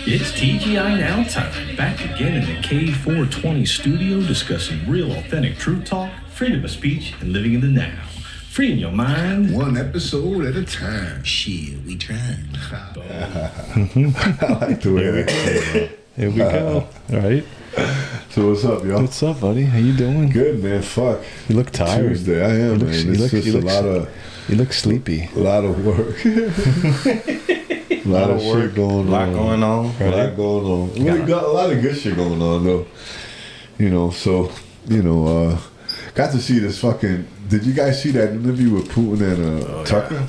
It's TGI Now time. Back again in the K420 studio discussing real authentic truth talk, freedom of speech, and living in the now. Freeing your mind. One episode at a time. Shit, we trying. I like the way that came out. Here we go. All right. So what's up, y'all? What's up, buddy? How you doing? Good, man. Fuck. You look tired. Tuesday. I am, man. It's just a lot of... You look sleepy. A lot of work. A lot of shit going on. A lot going on. A lot going on. We got a lot of good shit going on, though. You know, so, got to see this fucking... Did you guys see that interview with Putin and Tucker?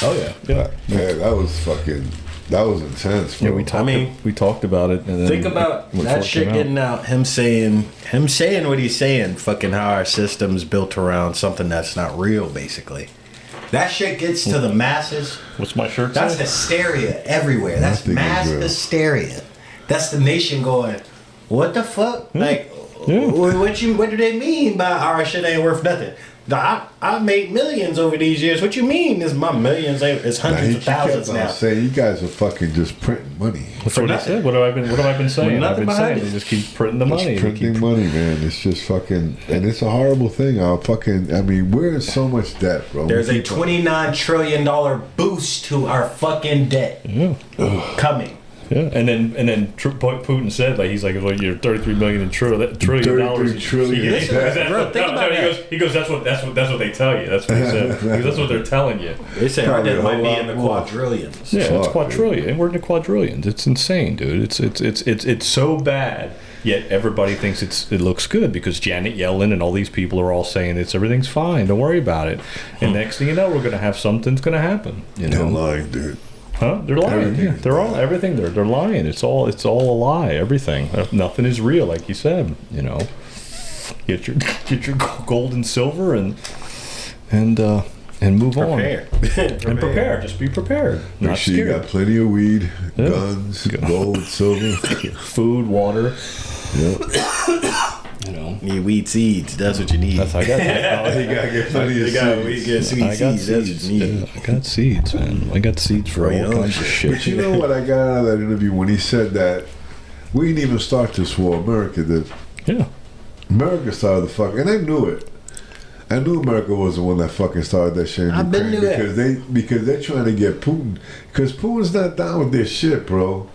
Oh, yeah. Yeah. Man, that was fucking... That was intense, bro. Yeah, we talked about it. And then think about that shit getting out. Him saying what he's saying. Fucking how our system's built around something that's not real, basically. That shit gets to the masses. What's my shirt That's say? hysteria everywhere. That's mass hysteria. That's the nation going, what the fuck? Like, what do they mean by our shit ain't worth nothing? I made millions over these years. What you mean? Is my millions? It's hundreds of thousands now. Saying you guys are fucking just printing money. That's what he said. What have I been saying? I've been saying they just keep printing the money. Just printing money, man. It's just fucking, and it's a horrible thing. We're in so much debt, bro. There's a $29 trillion boost to our fucking debt coming. Yeah, and then Putin said, like, he's like, well, you're $33 million in trillion dollars. $33 trillion. Bro, think about that. He goes, that's what they tell you. That's what he said. Because that's what they're telling you. They say our debt might be in the quadrillions. Yeah, it's quadrillion. And we're in the quadrillions. It's insane, dude. It's so bad. Yet everybody thinks it looks good because Janet Yellen and all these people are all saying everything's fine. Don't worry about it. And next thing you know, we're gonna have something's gonna happen. They're lying, dude. Huh? They're lying. Yeah, they're all everything. They're lying. It's all a lie. Everything. Nothing is real, like you said. Get your gold and silver and move on. And prepare. Just be prepared. Make sure you got plenty of weed, guns, gold, silver, food, water. Yep. You weed seeds. That's what you need. That's I got. You gotta get plenty of seeds. I got seeds. Yeah, I got seeds, man. I got seeds for all kinds of shit. But you know what I got out of that interview when he said that we didn't even start this war. America did. Yeah. America started the fuck, and I knew it. I knew America was the one that fucking started that shit in Ukraine because they're trying to get Putin, because Putin's not down with this shit, bro.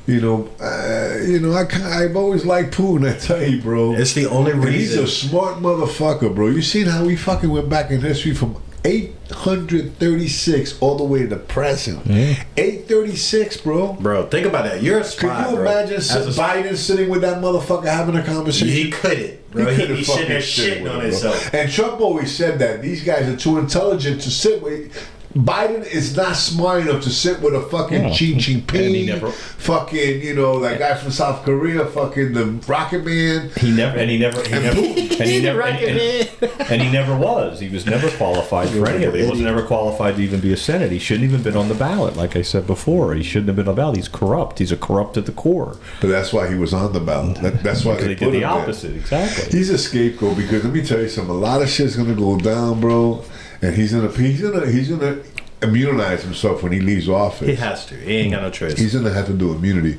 I've always liked Putin. I tell you, bro. It's the only reason. And he's a smart motherfucker, bro. You seen how we fucking went back in history from 836 all the way to the present. 836, bro. Bro, think about that. You're a spy, Could you imagine Biden sitting with that motherfucker having a conversation? He couldn't, bro. He'd be sitting there shitting on himself. And Trump always said that these guys are too intelligent to sit with. Biden is not smart enough to sit with a fucking Xi Jinping, fucking, that guy from South Korea, fucking the Rocket Man. He never was. He was never qualified for any of it. He wasn't ever qualified to even be a senator. He shouldn't even been on the ballot, like I said before. He shouldn't have been on the ballot. He's corrupt. He's a corrupt at the core. But that's why he was on the ballot. That's why they did the opposite. Exactly. He's a scapegoat because let me tell you something. A lot of shit's gonna go down, bro. And he's gonna immunize himself when he leaves office. He has to. He ain't got no choice. He's gonna have to do immunity.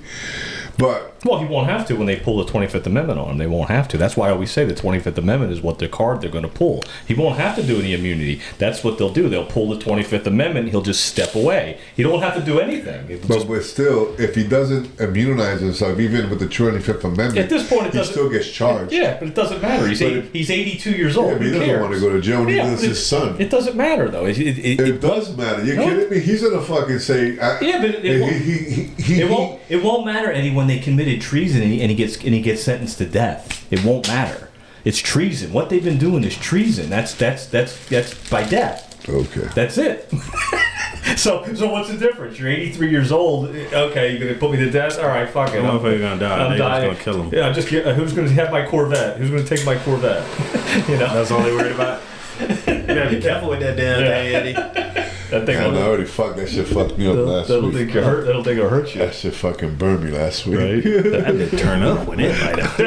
But he won't have to when they pull the 25th Amendment on him. They won't have to. That's why I always say the 25th Amendment is what the card they're going to pull. He won't have to do any immunity. That's what they'll do. They'll pull the 25th Amendment. He'll just step away. He don't have to do anything. But still, if he doesn't immunize himself, even with the 25th Amendment, at this point, he still gets charged. Yeah, but it doesn't matter. He's 82 years old. Yeah, but he doesn't want to go to jail when he loses his son. It doesn't matter, though. It does matter. You're kidding me? He's going to fucking say... but it won't matter, Eddie, when they committed treason and he gets sentenced to death. It won't matter. It's treason. What they've been doing is treason. That's by death. Okay. That's it. So what's the difference? You're 83 years old. Okay, you're gonna put me to death. All right, fuck it. I'm gonna die. I'm dying. Just gonna kill him. Yeah, just who's gonna have my Corvette? Who's gonna take my Corvette? That's all they worried about. You gotta be careful with that damn thing, Eddie. That thing I already fucked that shit. Fucked me up last week. That'll think it'll hurt you. That shit fucking burned me last week. Right? That didn't turn up when it light up.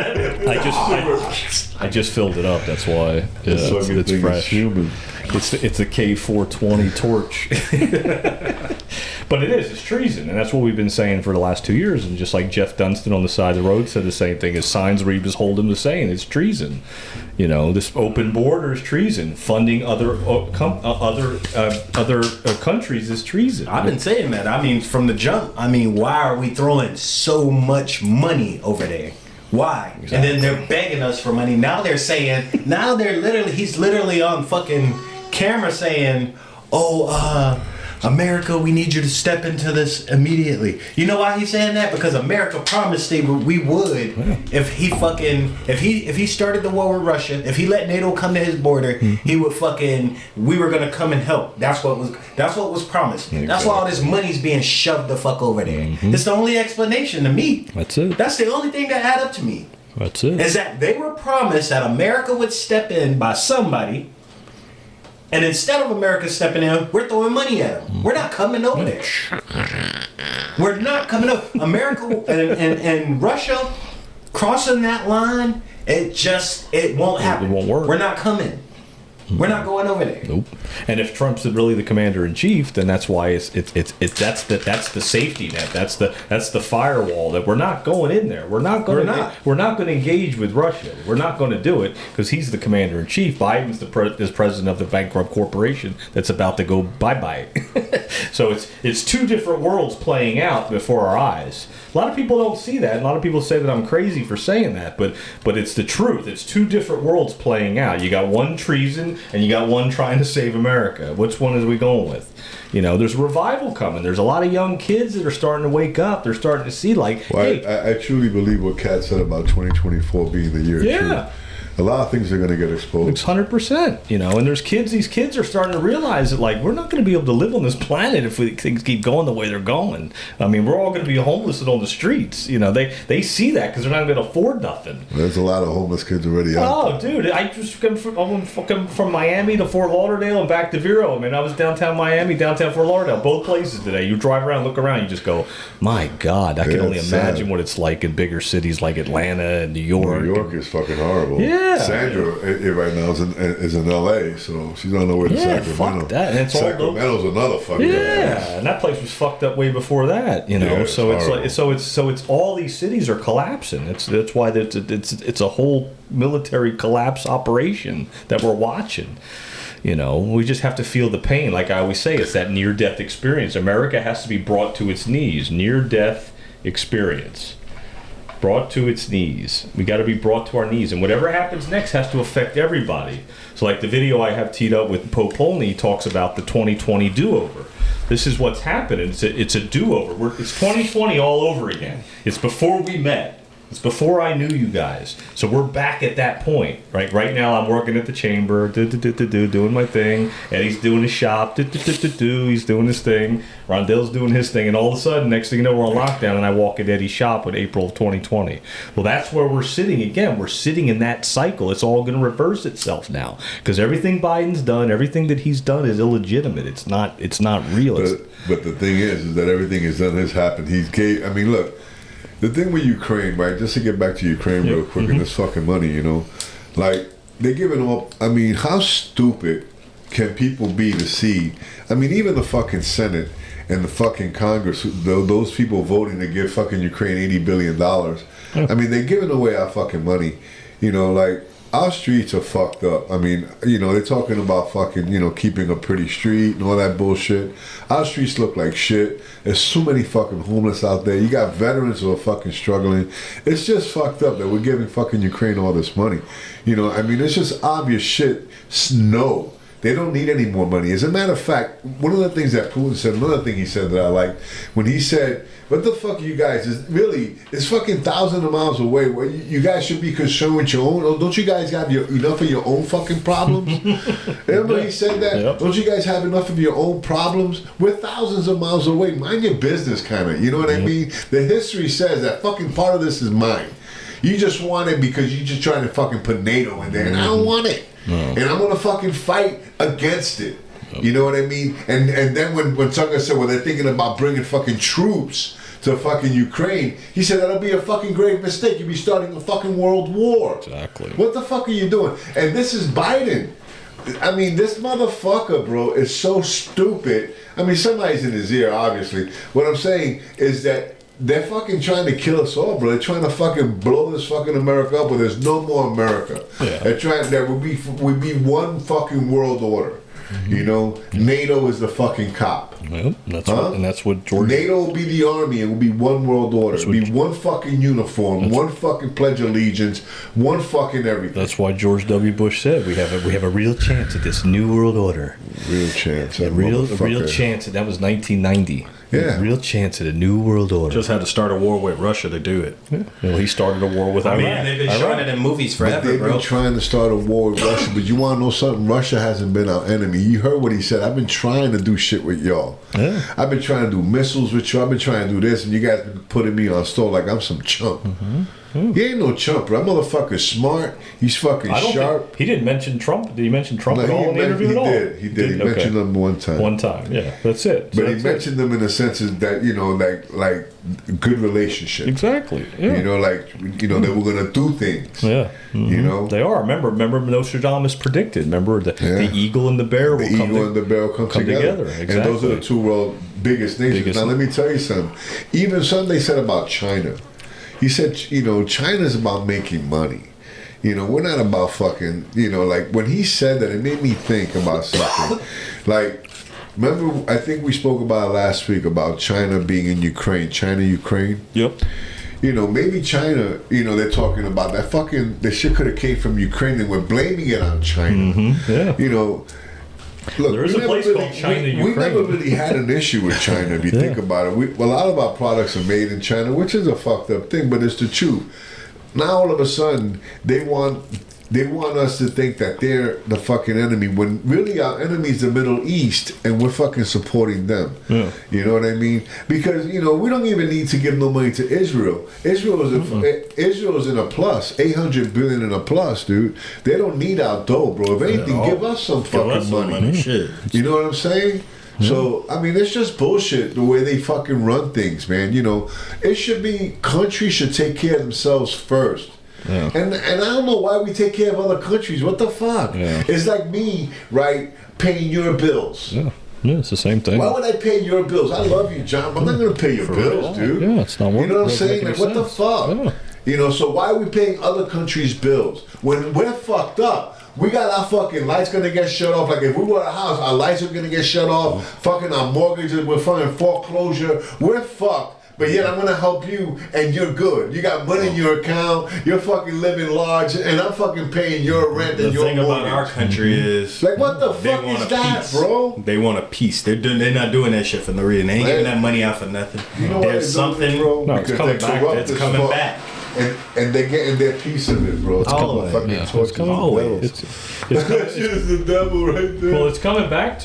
I just filled it up. That's why. Yeah, it's fresh. Human. It's the K420 torch. But it's treason, and that's what we've been saying for the last 2 years. And just like Jeff Dunstan on the side of the road said the same thing, his signs where he was holding him to saying it's treason. You know, this open border is treason. Funding other countries is treason. I've been saying that. I mean, from the jump. I mean, why are we throwing so much money over there? Why? Exactly. And then they're begging us for money. Now they're saying, he's literally on fucking camera saying, America, we need you to step into this immediately. You know why he's saying that? Because America promised we would if he started the war with Russia, if he let NATO come to his border, he would we were gonna come and help. That's what was promised. Exactly. That's why all this money's being shoved the fuck over there. It's the only explanation to me. That's it. That's the only thing that add up to me. That's it. Is that they were promised that America would step in by somebody. And instead of America stepping in, we're throwing money at them. We're not coming over there. We're not coming over. America and Russia crossing that line, it won't happen. It won't work. We're not coming. We're not going over there. Nope. And if Trump's really the commander in chief, then that's why that's the safety net. That's the firewall that we're not going in there. We're not going to engage with Russia. We're not going to do it because he's the commander in chief. Biden's the president of the bankrupt corporation that's about to go bye-bye. So it's two different worlds playing out before our eyes. A lot of people don't see that. A lot of people say that I'm crazy for saying that, but it's the truth. It's two different worlds playing out. You got one treason and you got one trying to save America. Which one is we going with? You know, there's a revival coming. There's a lot of young kids that are starting to wake up. They're starting to see I truly believe what Kat said about 2024 being the year of truth. A lot of things are going to get exposed. It's 100%, you know, and there's kids, these kids are starting to realize that, like, we're not going to be able to live on this planet if things keep going the way they're going. I mean, we're all going to be homeless and on the streets. You know, they see that because they're not going to afford nothing. There's a lot of homeless kids already out there. Dude, I just come from Miami to Fort Lauderdale and back to Vero. I mean, I was downtown Miami, downtown Fort Lauderdale, both places today. You drive around, look around, you just go, my God, I can only imagine what it's like in bigger cities like Atlanta and New York. New York is fucking horrible. Yeah. Sandra right now is in L.A., so she's on her way to Sacramento. Fuck that. And Sacramento's another fucking and that place was fucked up way before that, you know. Yeah, it's all these cities are collapsing. That's why it's a whole military collapse operation that we're watching. You know, we just have to feel the pain. Like I always say, it's that near-death experience. America has to be brought to its knees. Near-death experience. Brought to its knees. We got to be brought to our knees, and whatever happens next has to affect everybody. So, like the video I have teed up with Pope Polney talks about the 2020 do-over. This is what's happening. It's a do-over. It's 2020 all over again. It's before we met. It's before I knew you guys. So we're back at that point, right? Right now I'm working at the chamber, doing my thing. Eddie's doing his shop, he's doing his thing. Rondell's doing his thing. And all of a sudden, next thing you know, we're on lockdown and I walk in Eddie's shop in April of 2020. Well, that's where we're sitting again. We're sitting in that cycle. It's all going to reverse itself now. Because everything Biden's done, everything that he's done is illegitimate. It's not real. But the thing is that everything he's done has happened. I mean, look. The thing with Ukraine, right, just to get back to Ukraine real quick and this fucking money, you know, like, they're giving up, I mean, how stupid can people be to see, I mean, even the fucking Senate and the fucking Congress, those people voting to give fucking Ukraine $80 billion, I mean, they're giving away our fucking money, you know, like, our streets are fucked up. I mean, you know, they're talking about fucking, you know, keeping a pretty street and all that bullshit. Our streets look like shit. There's so many fucking homeless out there. You got veterans who are fucking struggling. It's just fucked up that we're giving fucking Ukraine all this money. You know, I mean, it's just obvious shit. No. They don't need any more money. As a matter of fact, one of the things that Putin said, another thing he said that I liked, when he said, what the fuck are you guys? It's fucking thousands of miles away. Where you guys should be concerned with your own. Don't you guys have enough of your own fucking problems? Remember he said that? Yep. Don't you guys have enough of your own problems? We're thousands of miles away. Mind your business, kind of. You know what I mean? The history says that fucking part of this is mine. You just want it because you're just trying to fucking put NATO in there, and I don't want it. No. And I'm gonna fucking fight against it. You know what I mean? And then when Tucker said, well, they're thinking about bringing fucking troops to fucking Ukraine, he said that'll be a fucking grave mistake. You'll be starting a fucking world war. Exactly. What the fuck are you doing? And this is Biden. I mean, this motherfucker, bro, is so stupid. I mean, somebody's in his ear, obviously. What I'm saying is that they're fucking trying to kill us all, bro. They're trying to fucking blow this fucking America up, where there's no more America. Yeah. They're trying. There would be one fucking world order. Mm-hmm. You know, NATO is the fucking cop. Well, that's what George. NATO will be the army. It will be one world order. It'll be one fucking uniform, one fucking pledge of allegiance, one fucking everything. That's why George W. Bush said we have a real chance at this new world order. Real chance. A real chance. That was 1990. Yeah. Real chance at a new world order. Just had to start a war with Russia to do it. Yeah. Well, he started a war with Iraq. I mean, they've been showing it in movies forever, They've bro. been trying to start a war with Russia, but you want to know something? Russia hasn't been our enemy. You heard what he said. I've been trying to do shit with y'all. Yeah. I've been trying to do missiles with you. I've been trying to do this, and you guys been putting me on stall like I'm some chump. Mm-hmm. He ain't no chump, bro. That motherfucker's smart. He's fucking sharp. He didn't mention Trump. Did he mention Trump at all in the interview at all? He did. He mentioned them one time. One time, yeah. That's it. But he mentioned them in the sense that, you know, like good relationship. Exactly. Yeah. You know, like, you know, they were going to do things. Yeah. Mm-hmm. You know? They are. Remember Nostradamus predicted. Remember the eagle and the bear will come together. Exactly. And those are the two world biggest nations. Now, let me tell you something. Even something they said about China. He said, you know, China's about making money. You know, we're not about fucking, you know, like when he said that, it made me think about something. Like, remember, I think we spoke about last week about China being in Ukraine, Ukraine. Yep. You know, maybe China, you know, they're talking about that fucking, the shit could have came from Ukraine and we're blaming it on China. Mm-hmm. Yeah. You know, look, there is a place called China, Ukraine. We never really had an issue with China, if you think about it. A lot of our products are made in China, which is a fucked up thing, but it's the truth. Now all of a sudden they want us to think that they're the fucking enemy when really our enemy is the Middle East and we're fucking supporting them. Yeah. You know what I mean? Because, you know, we don't even need to give no money to Israel. Israel's in a plus, 800 billion in a plus, dude. They don't need our dough, bro. If anything, give us some fucking money. Shit. You know what I'm saying? So, I mean, it's just bullshit the way they fucking run things, man. You know, it should be, countries should take care of themselves first. Yeah. And I don't know why we take care of other countries. What the fuck? Yeah. It's like me, right, paying your bills. Yeah. Yeah, it's the same thing. Why would I pay your bills? I love you, John, but I'm not going to pay your bills, dude. Yeah, it's not worth it. You know what I'm saying? Like, what the fuck? Yeah. You know, so why are we paying other countries' bills? When we're fucked up, we got our fucking lights gonna get shut off. Like if we bought a house, our lights are gonna get shut off. Fucking our mortgages, we're fucking foreclosure. We're fucked. But yet I'm gonna help you and you're good. You got money in your account, you're fucking living large, and I'm fucking paying your rent and your mortgage. The thing about our country is like what the fuck is that, peace. Bro? They want a peace. They're not doing that shit for no reason. They ain't giving that money out for nothing. You know There's something, bro? No, it's coming back. It's coming back. And they're getting their piece of it, bro. It's always. Fucking It's coming always. That shit is the devil right there. Well, it's coming back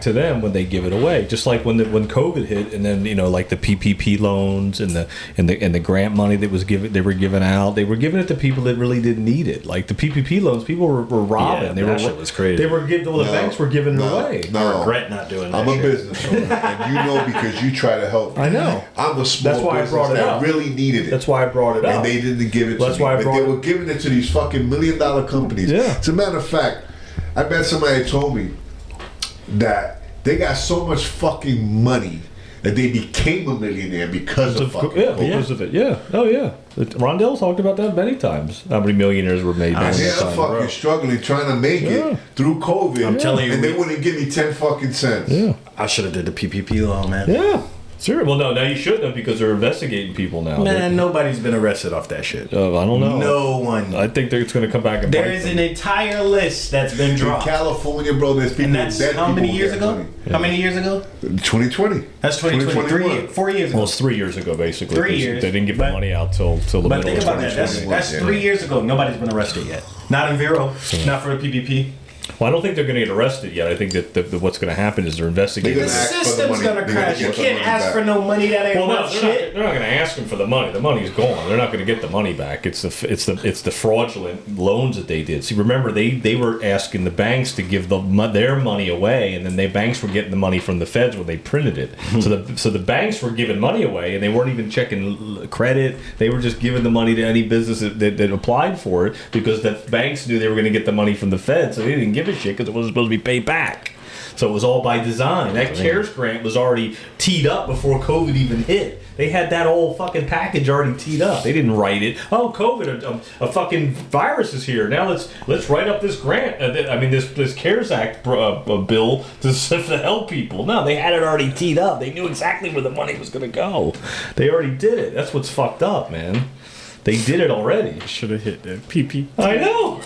to them when they give it away. Just like when COVID hit, and then you know, like the PPP loans and the grant money that they were giving out. They were giving it to people that really didn't need it. Like the PPP loans, people were robbing. Yeah, that shit was crazy. They were giving. The banks were giving it away. I regret not doing that. I'm a business owner, and you know because you try to help me. I know. I'm a small That's why business I brought it that up. really needed it. That's why I brought it up. And they didn't give it to That's me. why I But brought they it. were giving it to these fucking $1 million companies. Yeah. As a matter of fact, I bet somebody told me that they got so much fucking money that they became a millionaire because of fucking because of it. Yeah. Oh yeah. Rondell talked about that many times. How many millionaires were made? I'm fucking struggling trying to make it through COVID. I'm telling you, and they wouldn't give me 10 fucking cents. Yeah. I should have did the PPP loan, man. Yeah. Sure. Well, no. Now you shouldn't have because they're investigating people now. Man, nobody's been arrested off that shit. I don't know. No one. I think it's going to come back and there is an entire list that's been dropped. In California, bro, there's people. And that's how many years ago? How many years ago? 2020. That's 2020. 4 years ago. Well, it's 3 years ago, basically. 3 years. They didn't give the money out till the middle of 2020. But think about that. That's 3 years ago. Nobody's been arrested yet. Not in Vero. Not for the PPP. Well, I don't think they're going to get arrested yet. I think that what's going to happen is they're investigating. The system's going to crash. You can't ask for no money that ain't worth shit. They're not going to ask them for the money. The money's gone. They're not going to get the money back. It's the fraudulent loans that they did. See, remember they were asking the banks to give their money away, and then the banks were getting the money from the feds when they printed it. So the banks were giving money away, and they weren't even checking credit. They were just giving the money to any business that applied for it because the banks knew they were going to get the money from the feds. So they didn't give a shit because it wasn't supposed to be paid back. So it was all by design. That CARES grant was already teed up before COVID even hit. They had that whole fucking package already teed up. They didn't write it. Oh, COVID, a fucking virus is here. Now let's write up this grant. This CARES Act bill to help people. No, they had it already teed up. They knew exactly where the money was going to go. They already did it. That's what's fucked up, man. They did it already. Should have hit the PP. I know.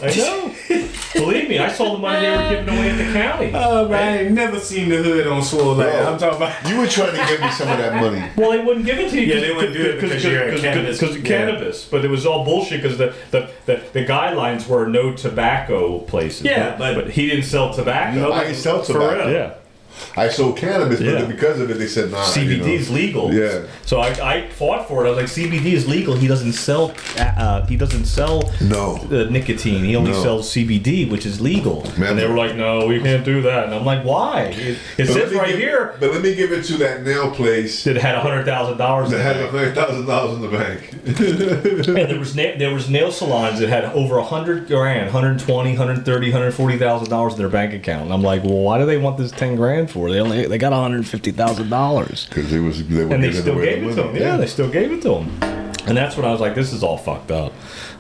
Believe me, I saw the money they were giving away at the county. Oh, man, I ain't never seen the hood on swole like that. I'm talking about. You were trying to give me some of that money. Well, they wouldn't give it to you. Yeah, they wouldn't do it because you're a cannabis. Because of cannabis. But it was all bullshit because the guidelines were no tobacco places. Yeah, but he didn't sell tobacco. I didn't sell tobacco. For real. Yeah. I sold cannabis, Yeah. but because of it, they said, nah. CBD is legal. Yeah. So I fought for it. I was like, CBD is legal. He doesn't sell. No. Nicotine. He only sells CBD, which is legal. Man, and they were like, no, we can't do that. And I'm like, why? It says right here. But let me give it to that nail place That had $100,000. that had $100,000 in the bank. And there was nail salons that had over $100,000, $120,000, $130,000, $140,000 in their bank account. And I'm like, well, why do they want this $10,000 for? They got $150,000 Because they were and they still gave it to them. Yeah, they still gave it to them. And that's when I was like, this is all fucked up.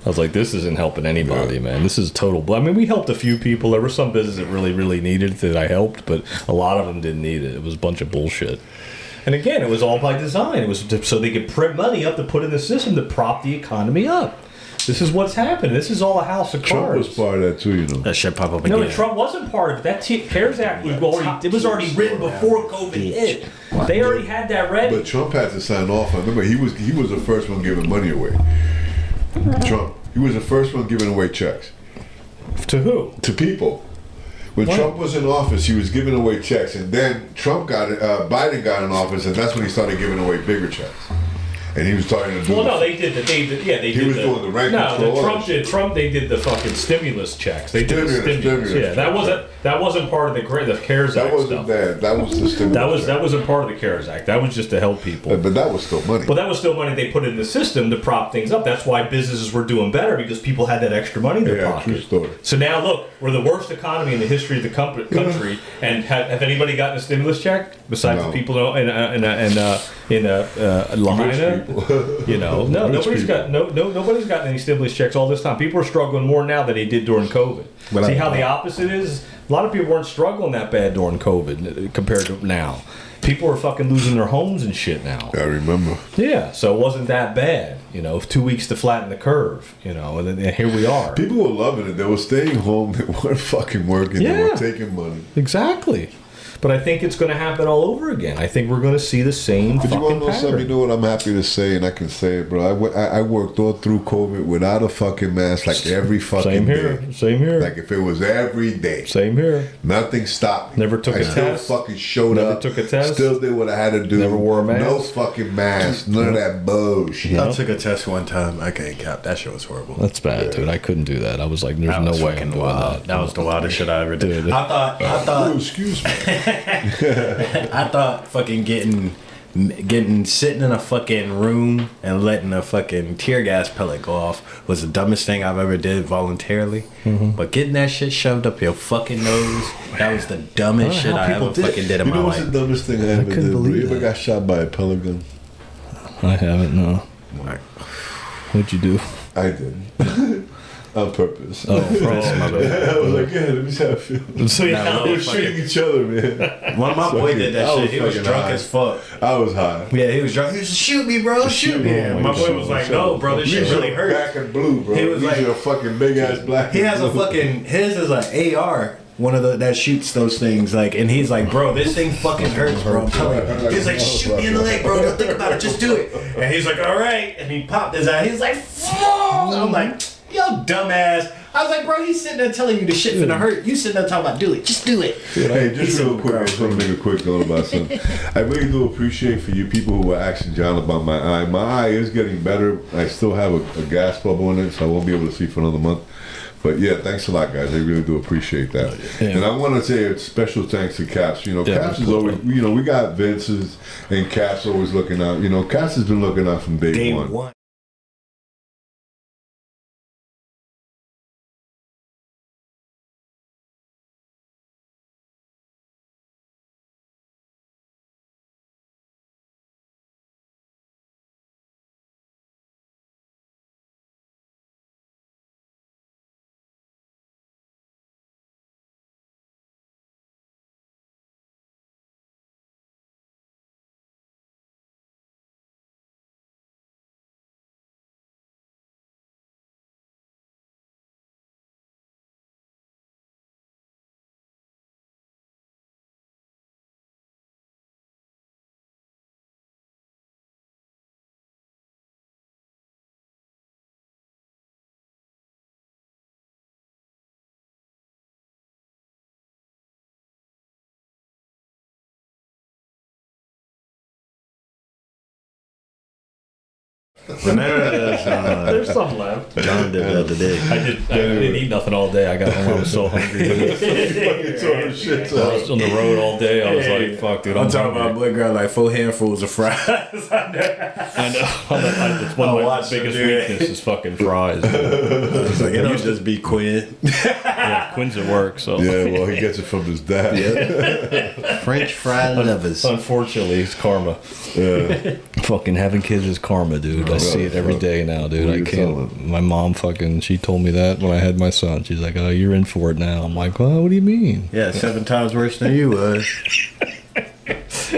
I was like, this isn't helping anybody, man. This is total. I mean, we helped a few people. There were some businesses that really, really needed it that I helped, but a lot of them didn't need it. It was a bunch of bullshit. And again, it was all by design. It was so they could print money up to put in the system to prop the economy up. This is what's happened. This is all a house of Trump cards. was part of that too, you know. That shit pop up again. No, Trump wasn't part of it. That CARES Act was already written before COVID hit. They already had that ready. But Trump had to sign off on it. Remember, he was the first one giving money away. Trump, he was the first one giving away checks. To who? To people. When Trump was in office, he was giving away checks, and then Biden got in office, and that's when he started giving away bigger checks. And he was starting to do. Well, no, they did. He was doing the rent control. Trump. They did the fucking stimulus checks. They did the stimulus. Yeah, that wasn't part of the CARES Act. That wasn't that. That was the stimulus. That wasn't part of the CARES Act. That was just to help people. But that was still money. But that was still money they put in the system to prop things up. That's why businesses were doing better because people had that extra money in their pocket. True story. So now look, we're the worst economy in the history of the country. And have anybody gotten a stimulus check besides the people in Lahaina? You know, nobody's gotten any stimulus checks all this time. People are struggling more now than they did during COVID. See how the opposite is? A lot of people weren't struggling that bad during COVID compared to now. People are fucking losing their homes and shit now. I remember. Yeah, so it wasn't that bad. You know, 2 weeks to flatten the curve. You know, and then here we are. People were loving it. They were staying home. They weren't fucking working. Yeah. They were taking money. Exactly. But I think it's going to happen all over again. I think we're going to see the same fucking But you want to know pattern. something? You know what I'm happy to say, and I can say it, bro. I worked all through COVID without a fucking mask, like every fucking day. Same here. Like if it was every day. Same here. Nothing stopped me. Never took a test. I still fucking showed up. Never took a test. Still did what I had to do. Never wore a mask. No fucking mask. None of that bullshit. I took a test one time. I can't cap. That shit was horrible. That's bad, dude. I couldn't do that. I was like, there's no way I'm doing that. That was the wildest shit I ever did. Dude. I thought. Oh, excuse me. I thought fucking getting sitting in a fucking room and letting a fucking tear gas pellet go off was the dumbest thing I've ever did voluntarily. Mm-hmm. But getting that shit shoved up your fucking nose, that was the dumbest shit I ever fucking did in my life. You know what's the dumbest thing I ever did? You ever got shot by a pellet gun? I haven't, no. What'd you do? I did. On purpose. Oh, my bad. I was like, yeah, let me see how it feels. So We were shooting each other, man. When my boy did that shit, he was drunk as fuck. I was high. Yeah, he was drunk. He was like, shoot me, bro, shoot me. And my boy was like, no, bro, this shit really hurts. Black and blue, bro. He was like a fucking big ass black. He has a fucking, his is an AR. One of that shoots those things, like, and he's like, bro, this thing fucking hurts, bro. I'm telling you. He's like, shoot me in the leg, bro. Don't think about it, just do it. And he's like, all right. And he popped his eye. He's like, fuck. I'm like, yo, dumbass. I was like, bro, he's sitting there telling you the shit finna hurt. You sitting there talking about do it. Just do it. Hey, just real quick, I just want to make a quick note about something. I really do appreciate for you people who were asking John about my eye. My eye is getting better. I still have a gas bubble in it, so I won't be able to see for another month. But yeah, thanks a lot, guys. I really do appreciate that. Yeah. And I want to say a special thanks to Caps. You know, Caps is always, you know, we got Vince's and Caps always looking out. You know, Caps has been looking out from day one. There's some left. John did that today. I didn't eat nothing all day. I got home. I was so hungry. I was on the road all day. I was like, "Fuck, dude." I'm talking about boy girl like 4 handfuls of fries. I know. It's one of my biggest weaknesses is fucking fries. It's like, it'll just be Quinn. Yeah, Quinn's at work, so. Yeah, well, he gets it from his dad. French fry lovers. Unfortunately, it's karma. Fucking having kids is karma, dude. I see it every day now, dude. I can't. My mom she told me that when I had my son. She's like, "Oh, you're in for it now." I'm like, "Well, what do you mean?" Yeah, 7 times worse than you was.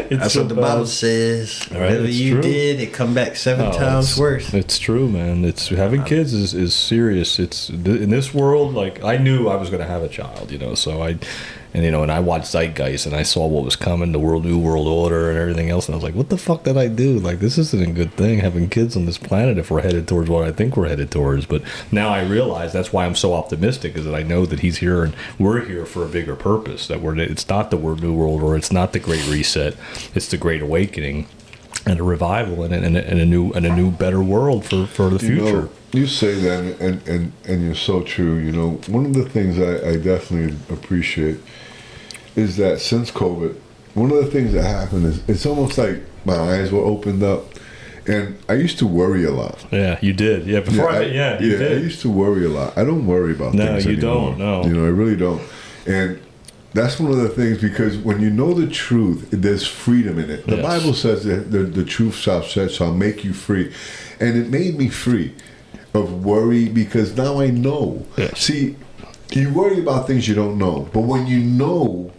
That's what the Bible says. Right, Whatever you true. did, it come back 7 times worse. It's true, man. It's having kids is serious. It's in this world. Like I knew I was going to have a child, so and I watched Zeitgeist and I saw what was coming, the new world order and everything else, and I was like, what the fuck did I do? Like, this isn't a good thing, having kids on this planet if we're headed towards what I think we're headed towards. But now I realize that's why I'm so optimistic, is that I know that he's here and we're here for a bigger purpose, that it's not the new world order, it's not the Great Reset, it's the Great Awakening and a revival and a new better world for the future. You say that, and you're so true. One of the things I definitely appreciate is that since COVID, one of the things that happened is it's almost like my eyes were opened up, and I used to worry a lot. Yeah, you did. Yeah, before you did. I used to worry a lot. I don't worry about things anymore. No, you don't. No, I really don't. And that's one of the things, because when you know the truth, there's freedom in it. The Bible says that the truth shall make you free, and it made me free of worry, because now I know. Yes. See, you worry about things you don't know, but when you know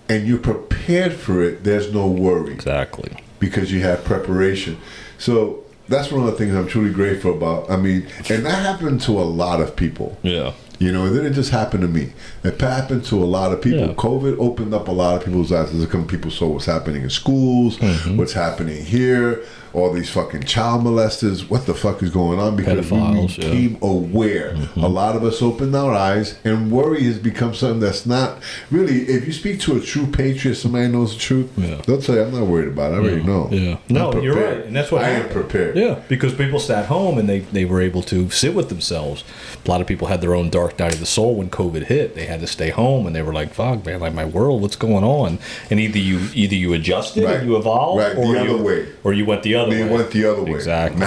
and you're prepared for it, there's no worry. Exactly. Because you have preparation. So that's one of the things I'm truly grateful about. I mean, and that happened to a lot of people. Yeah. It didn't just happen to me. It happened to a lot of people. Yeah. COVID opened up a lot of people's eyes. People saw what's happening in schools, what's happening here, all these fucking child molesters. What the fuck is going on? Because we became aware. A lot of us opened our eyes, and worry has become something that's not really. If you speak to a true patriot, somebody knows the truth, they'll tell you, "I'm not worried about it. I already know." Yeah. No, you're right, and that's what I am prepared. Yeah, because people sat home and they were able to sit with themselves. A lot of people had their own dark night of the soul when COVID hit. They had to stay home, and they were like, "Fuck, man, like my world, what's going on?" And either you adjusted and you evolved, or you went the other way. They went the other way. Exactly.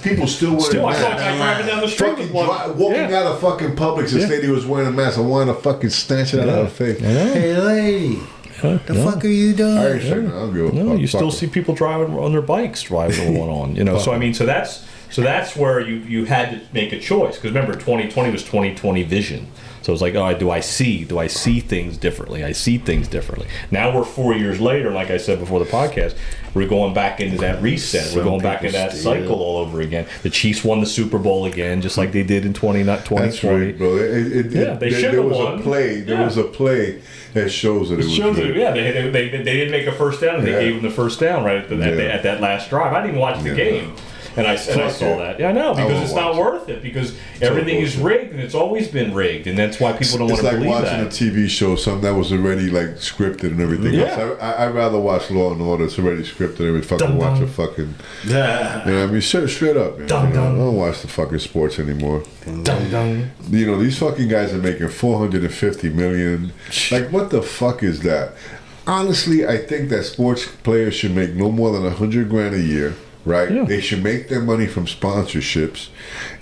People still wearing I saw a masks. guy driving down the street with one. Walking out of fucking Publix and said he was wearing a mask. I wanted to fucking snatch it out of her face. Hey, lady. The fuck are you doing? I ain't saying I don't give a fuck. You still see people driving on their bikes, driving one on. So I mean, so that's where you had to make a choice, because remember, 2020 was 2020 vision. So it's like, do I see things differently? I see things differently. Now we're 4 years later, like I said before the podcast, we're going back into that reset. We're going back into that cycle all over again. The Chiefs won the Super Bowl again, just like they did in 2020. That's right, bro. They should have won. There was a play that shows that it was good. They didn't make a first down, and they gave them the first down right at that last drive. I didn't even watch the game. And I saw that. Yeah, I know, because it's not worth it, because everything is rigged, and it's always been rigged, and that's why people don't want to believe that. It's like watching a TV show, something that was already like scripted and everything else. I'd rather watch Law and Order. It's already scripted. Every fucking watch a fucking. I mean, straight up, man. I don't watch the fucking sports anymore. These fucking guys are making $450 million. Like, what the fuck is that? Honestly, I think that sports players should make no more than $100,000 a year. Right, they should make their money from sponsorships,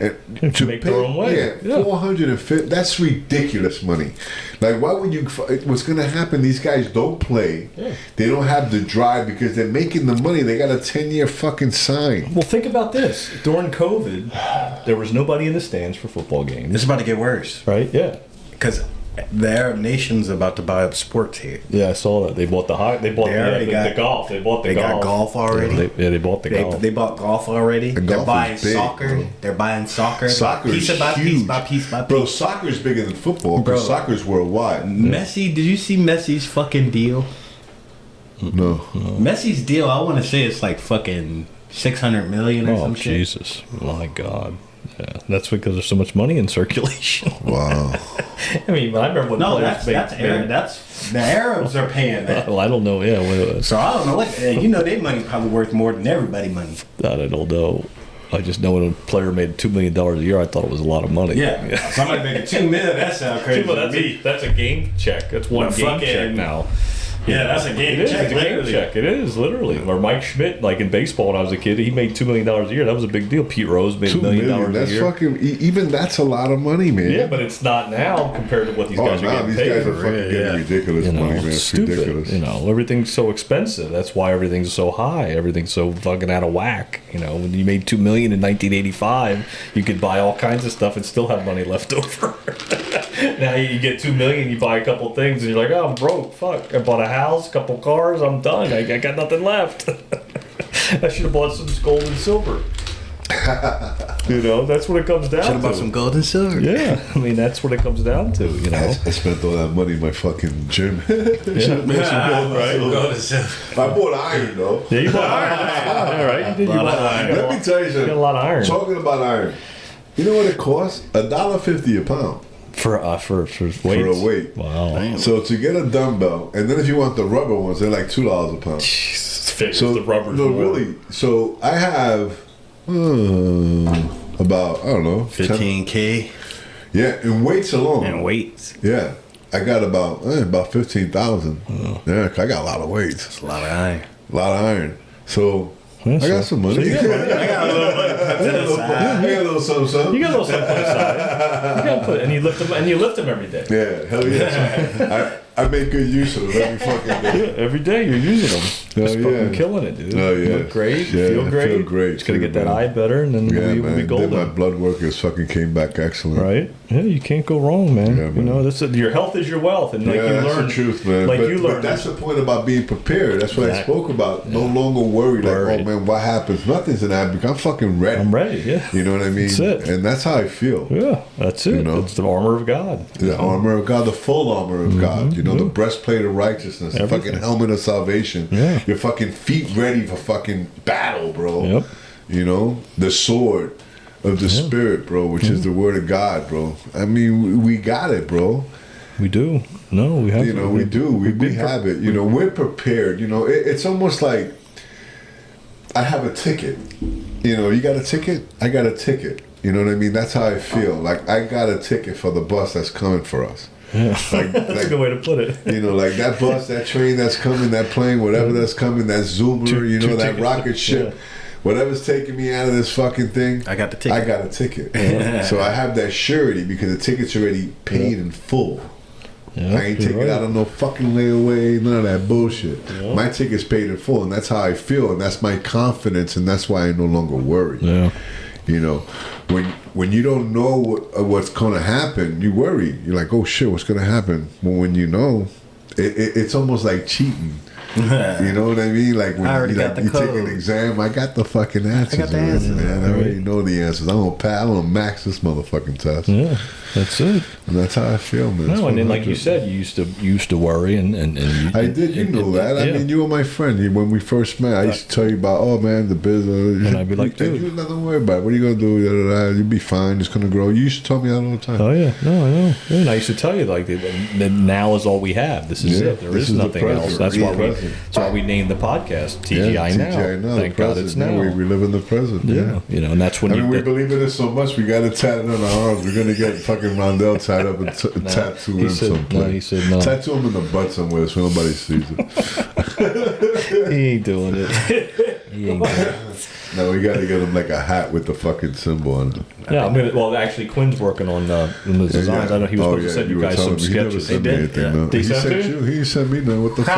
and to make their own way. 450. That's ridiculous money. Like, why would you? What's going to happen? These guys don't play. They don't have the drive because they're making the money. They got a 10-year fucking sign. Well, think about this. During COVID, there was nobody in the stands for football games. It's about to get worse, right? Yeah, because the Arab nation's about to buy up sports here. Yeah, I saw that. They bought the golf. They bought the golf. They got golf already. They bought the golf. They bought golf already. They're buying soccer. Bro. They're buying soccer. Soccer is piece by huge. piece by piece by piece. Bro, soccer is bigger than football. Bro, soccer's worldwide. Messi, did you see Messi's fucking deal? No. Messi's deal, I want to say it's like fucking $600 million or some shit. Oh, Jesus. My God. Yeah, that's because there's so much money in circulation. Wow. I mean, I remember when that's the Arabs are paying that. Well, I don't know. Yeah. So I don't know what. Their money probably worth more than everybody's money. I don't know. I just know when a player made $2 million a year, I thought it was a lot of money. Yeah. Somebody making $2 million. That sounds crazy. That's a game check. That's one game check now. Yeah, that's a game check. It's a game check. It is, literally. Or Mike Schmidt, like in baseball when I was a kid, he made $2 million a year. That was a big deal. Pete Rose made $1 million a that's year. Fucking, even that's a lot of money, man. Yeah, but it's not now compared to what these guys are getting these paid. guys are fucking getting ridiculous money, man. It's stupid. ridiculous. Everything's so expensive. That's why everything's so high. Everything's so fucking out of whack. When you made $2 million in 1985, you could buy all kinds of stuff and still have money left over. Now you get $2 million, you buy a couple things, and you're like, oh, I'm broke. Fuck, I bought a house, a couple cars, I'm done. I got nothing left. I should have bought some gold and silver. That's what it comes down to. Should have bought some gold and silver. Yeah, that's what it comes down to. I spent all that money in my fucking gym. Should have bought some gold and silver. I bought iron though. Yeah, you bought iron. All right, you did. You bought iron. Let me tell you something. You got a lot of iron. Talking about iron, you know what it costs? $1.50 a pound. For weights? For a weight. Wow. Damn. So to get a dumbbell, and then if you want the rubber ones, they're like $2 a pound. Jesus, so the rubber. No, really. So I have about 15K. Yeah, in weights alone. And weights. Yeah, I got about 15,000. Oh. Yeah, I got a lot of weights. It's a lot of iron. A lot of iron. So. I got some money. So I got a little money. I got a little something. You got a little something put aside. You got to put it, and you lift them every day. Yeah, hell yeah. So I make good use of them every fucking day. Yeah, every day you're using them. Just fucking killing it, dude. Oh yeah. You look great. Yeah, Feel great. Feel great. Just gotta get that eye better, and then we'll be golden. Then my blood work has fucking came back excellent. Right? Yeah, you can't go wrong, man. Yeah, man. Your health is your wealth, and like you that's learn the truth, man. But that's the point about being prepared. That's what I spoke about. No longer worried. Like, oh man, what happens? Nothing's gonna happen. I'm fucking ready. I'm ready. Yeah. You know what I mean? That's it. And that's how I feel. Yeah, that's it. It's the armor of God. The armor of God, the full armor of God. The breastplate of righteousness, the fucking helmet of salvation. Yeah. Your fucking feet ready for fucking battle, bro. Yep. The sword of the Spirit, bro, which is the word of God, bro. I mean, we got it, bro. We do. No, we have. We do. We have it. We're prepared. It's almost like I have a ticket. You got a ticket? I got a ticket. You know what I mean? That's how I feel. Like I got a ticket for the bus that's coming for us. Yeah. That's a good way to put it. Like that bus, that train that's coming, that plane, whatever that's coming, that Zoomer, that rocket ship, whatever's taking me out of this fucking thing. I got the ticket. I got a ticket. So I have that surety because the ticket's already paid in full. Yeah, I ain't taking it out on no fucking layaway, none of that bullshit. Yeah. My ticket's paid in full, and that's how I feel, and that's my confidence, and that's why I no longer worry. Yeah. When you don't know what's going to happen, you worry. You're like, oh shit, what's going to happen? Well, when you know, it's almost like cheating. You know what I mean? Like when you take an exam, I got the fucking answers. I got the answers. Man. I already know the answers. I'm gonna max this motherfucking test. Yeah, that's it. And that's how I feel, man. No, and then like you said, you used to worry, and I did. You know that. I mean, you were my friend when we first met. I used to tell you about, oh man, the business. And I'd be like, dude, you nothing to worry about. What are you gonna do? You'll be fine. It's gonna grow. You used to tell me that all the time. Oh yeah, no, I know. Yeah, and I used to tell you like that now is all we have. This is it. There is nothing else. That's why we named the podcast TGI Now. Thank God it's now. We live in the present. Yeah, and that's when we believe in it so much. We got it tatted on our arms. We're gonna get fucking Rondell tied up and tattoo him someplace. He said no. Tattoo him in the butt somewhere so nobody sees it. He ain't doing it. He ain't doing it. No, we got to get him like a hat with the fucking symbol on it. Yeah, I'm gonna. Well, actually, Quinn's working on the designs. I know he was supposed to send you guys some sketches. He did. Did he send you? He sent me none. What the fuck?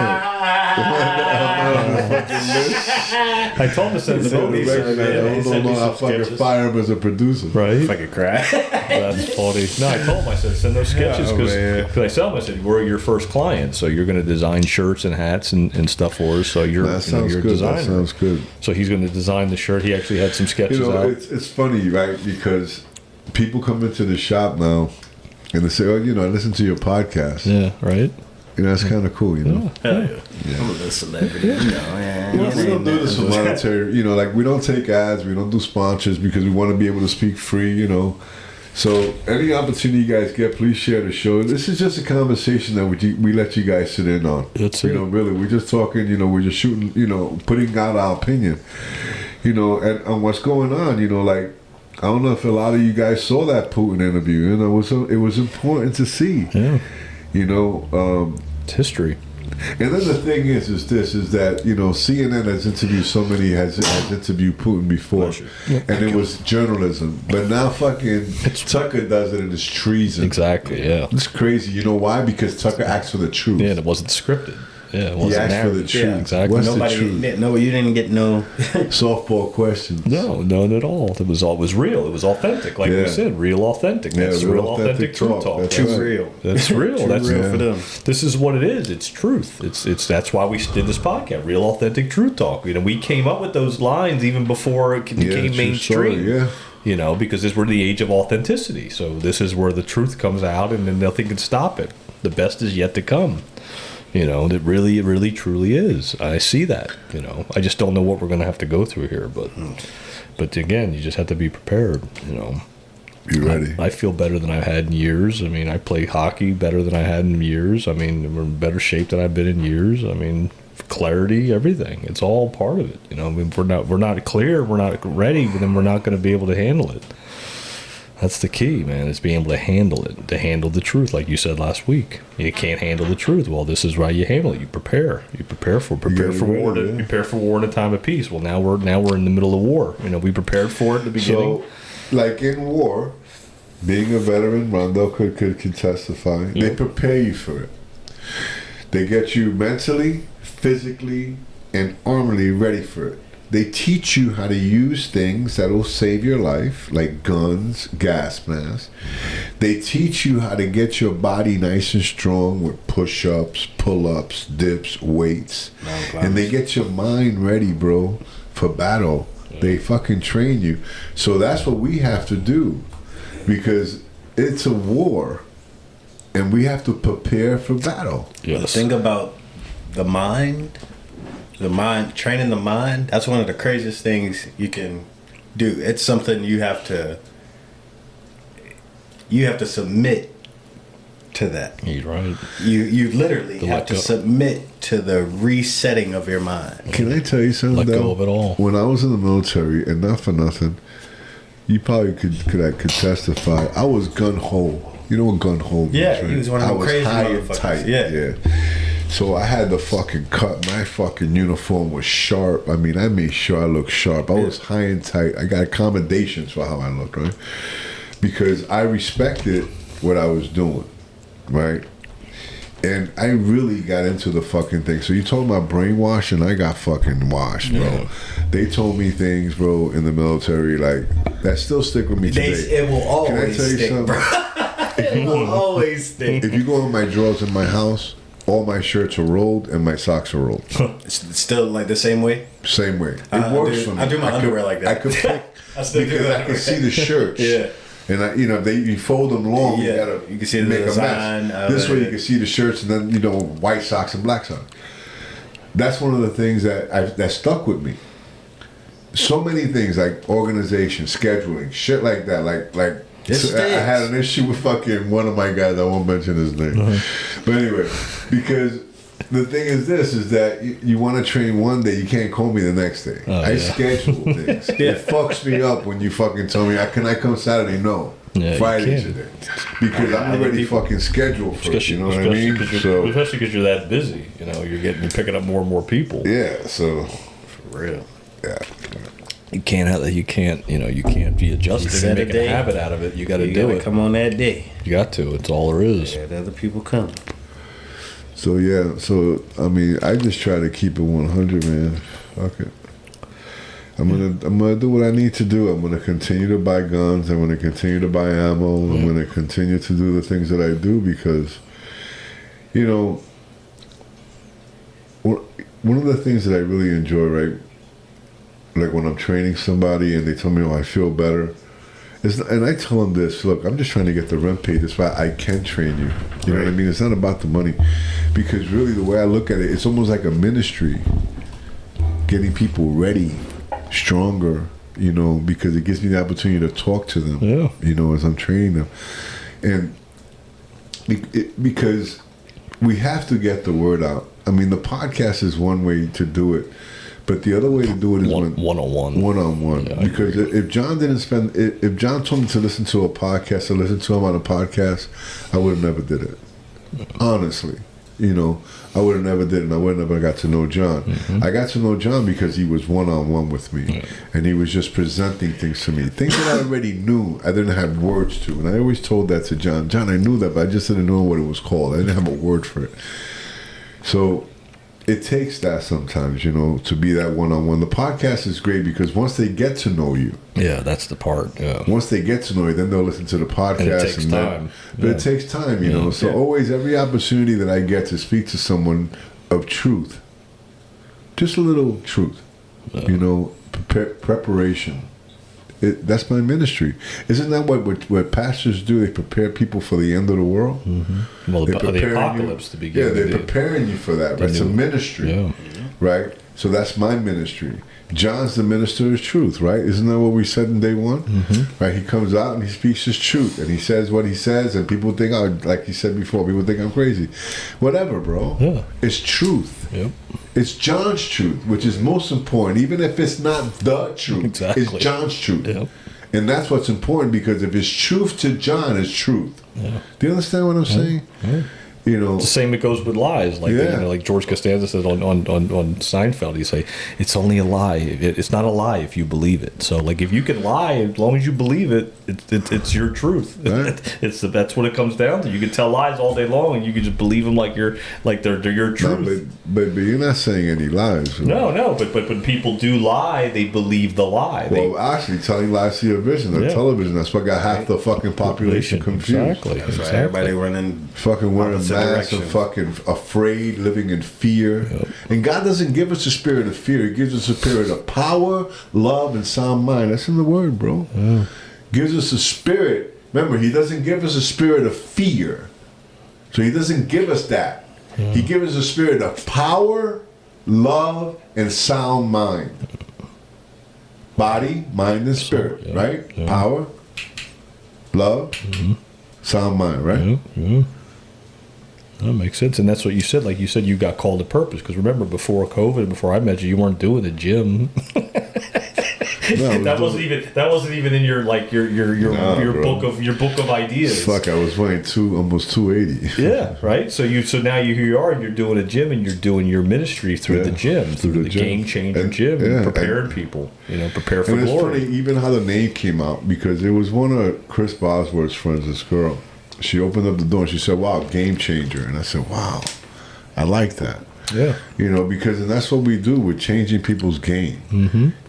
I told him to send them over. I don't know how fucking fire him as a producer. Right? Fucking cry. That's funny. No, I told him. I said send those sketches because I tell him. I said we're your first client, so you're going to design shirts and hats and stuff for us. So you're a designer. That sounds good. So he's going to design the shirt. He actually had some sketches out. It's funny, right? Because people come into the shop now and they say, "Oh, I listen to your podcast." Yeah, right. That's kind of cool, Hell yeah. I'm a little celebrity, we don't do this for monetary, like we don't take ads, we don't do sponsors because we want to be able to speak free, So any opportunity you guys get, please share the show. This is just a conversation that we let you guys sit in on. That's it. Really, we're just talking, we're just shooting, putting out our opinion. you know, and what's going on, you know, like, I don't know if a lot of you guys saw that Putin interview. You know, it was important to see. Yeah. You know, it's history. And then the thing is that, you know, CNN has interviewed has interviewed Putin before, and it was journalism. But now fucking Tucker does it, and it's treason. Exactly. Yeah. It's crazy. You know why? Because Tucker acts for the truth. Yeah, and it wasn't scripted. Yeah, it wasn't he asked narrative. for the truth. Yeah, exactly. What's Nobody, the truth? no, you didn't get no Softball questions. No, none at all. It was real. It was authentic, like we said, real authentic. That's real authentic truth talk. That's too right. real. That's real. That's real for them. This is what it is. It's truth. It's that's why we did this podcast. Real authentic truth talk. You know, we came up with those lines even before it became mainstream. Yeah. You know, because we're the age of authenticity. So this is where the truth comes out, and then nothing can stop it. The best is yet to come. You know, it really, truly is. I see that. You know, I just don't know what we're going to have to go through here. But again, you just have to be prepared. You know, be ready. I feel better than I've had in years. I mean, I play hockey better than I had in years. I mean, we're in better shape than I've been in years. I mean, clarity, everything. It's all part of it. You know, I mean, if we're not clear, we're not ready, then we're not going to be able to handle it. That's the key, man, is being able to handle it, to handle the truth, like you said last week. You can't handle the truth. Well, this is why you handle it. You prepare. You prepare for war. Prepare for war in a time of peace. Well, now we're in the middle of war. You know, we prepared for it at the beginning. So, like in war, being a veteran, Rondo could testify. Yeah. They prepare you for it. They get you mentally, physically, and armorly ready for it. They teach you how to use things that will save your life, like guns, gas masks. They teach you how to get your body nice and strong with push-ups, pull-ups, dips, weights. And they get your mind ready, bro, for battle. They fucking train you. So that's what we have to do, because it's a war, and we have to prepare for battle. Yes. The thing about the mind, training the mind, that's one of the craziest things you can do. It's something you have to submit to that. You're right. You literally have to submit to the resetting of your mind. Can I tell you something? Let go of it all. When I was in the military, and not for nothing, you probably could testify. I was gun ho. You know what gun ho means? Yeah, right? he was one of them crazy high and motherfuckers. tight. Yeah. So I had the fucking cut. My fucking uniform was sharp. I mean, I made sure I looked sharp. I was high and tight. I got accommodations for how I looked, right? Because I respected what I was doing, right? And I really got into the fucking thing. So you talking about brainwashing? I got fucking washed, bro. Yeah. They told me things, bro, in the military, like, that still stick with me today. It will always stick, bro. It will always stick. If you go in my drawers in my house, all my shirts are rolled and my socks are rolled. It's still like the same way? Same way. It works for me. I do my underwear like that. I could pick because I can see the shirts. Yeah. And you fold them long. Yeah. You can see the make design. a mess. This way you can see the shirts, and then white socks and black socks. That's one of the things that stuck with me. So many things like organization, scheduling, shit like that. Like I had an issue with fucking one of my guys. I won't mention his name, but anyway, because the thing is that you want to train one day, you can't call me the next day. I schedule things. It fucks me up when you fucking tell me, can I come Saturday? No. Friday today. Because I'm already fucking scheduled for it, you know what I mean? Especially because you're that busy. You know, you're picking up more and more people. Yeah, so. For real. Yeah. You can't be adjusted and make a habit out of it. You got to do it. Come on that day. You got to. It's all there is. Yeah, the other people come. So I mean, I just try to keep it 100, man. Fuck it. I'm gonna do what I need to do. I'm gonna continue to buy guns. I'm gonna continue to buy ammo. I'm gonna continue to do the things that I do because, one of the things that I really enjoy, right? Like when I'm training somebody and they tell me, I feel better. And I tell them this, look, I'm just trying to get the rent paid. That's why I can train you. You know what I mean? It's not about the money. Because really the way I look at it, it's almost like a ministry. Getting people ready, stronger, because it gives me the opportunity to talk to them, as I'm training them. And because we have to get the word out. I mean, the podcast is one way to do it. But the other way to do it is one-on-one. One-on-one. Yeah, because if John if John told me to listen to a podcast or listen to him on a podcast, I would have never did it. Honestly. You know, I would have never did it, and I would have never got to know John. I got to know John because he was one-on-one with me, and he was just presenting things to me. Things that I already knew, I didn't have words to. And I always told that to John. John, I knew that, but I just didn't know what it was called. I didn't have a word for it. So it takes that sometimes, you know, to be that one-on-one. The podcast is great because once they get to know you, that's the part. Yeah. Once they get to know you, then they'll listen to the podcast. And it takes time. But it takes time, you know. So always, every opportunity that I get to speak to someone of truth, just a little truth, you know, preparation. That's my ministry. Isn't that what pastors do? They prepare people for the end of the world. Well, the apocalypse to begin. Yeah, they're preparing you for that. Right? It's a ministry, right? So that's my ministry. John's the minister of truth, right? Isn't that what we said in day one? Right? He comes out and he speaks his truth, and he says what he says, and people think, oh, like he said before, people think I'm crazy. Whatever, bro. Yeah. It's truth. Yep. It's John's truth, which is most important, even if it's not the truth. Exactly. It's John's truth. Yep. And that's what's important, because if it's truth to John, it's truth. Yeah. Do you understand what I'm saying? Yeah. You know, it's the same. It goes with lies, like like George Costanza said on Seinfeld. He say it's only a lie. It's not a lie if you believe it. So, like, if you can lie as long as you believe it, it's your truth. Right. That's what it comes down to. You can tell lies all day long, and you can just believe them like they're your truth. No, but you're not saying any lies. No. But when people do lie, they believe the lie. Well, actually, telling lies to your vision, or television. That's what got half the fucking population confused. Exactly. That's right. Everybody running fucking wearing masks and fucking afraid, living in fear. Yep. And God doesn't give us a spirit of fear. He gives us a spirit of power, love, and sound mind. That's in the word, bro. Yeah. Gives us a spirit. Remember, he doesn't give us a spirit of fear. So he doesn't give us that. Yeah. He gives us a spirit of power, love, and sound mind. Body, mind, and spirit, right? Yeah. Power, love, sound mind, right? Yeah. That makes sense, and that's what you said. Like you said, you got called to purpose. Because remember, before COVID, before I met you, you weren't doing the gym. That wasn't even in your book of ideas. Fuck, I was weighing almost 280. Yeah, right. So now here you are, and you're doing a gym, and you're doing your ministry through the gym, through the Game Changer gym, and preparing people. Prepare for glory. And it's funny, even how the name came out, because it was one of Chris Bosworth's friends, this girl. She opened up the door and she said, wow, Game Changer. And I said, wow, I like that. Yeah. Because that's what we do. We're changing people's game.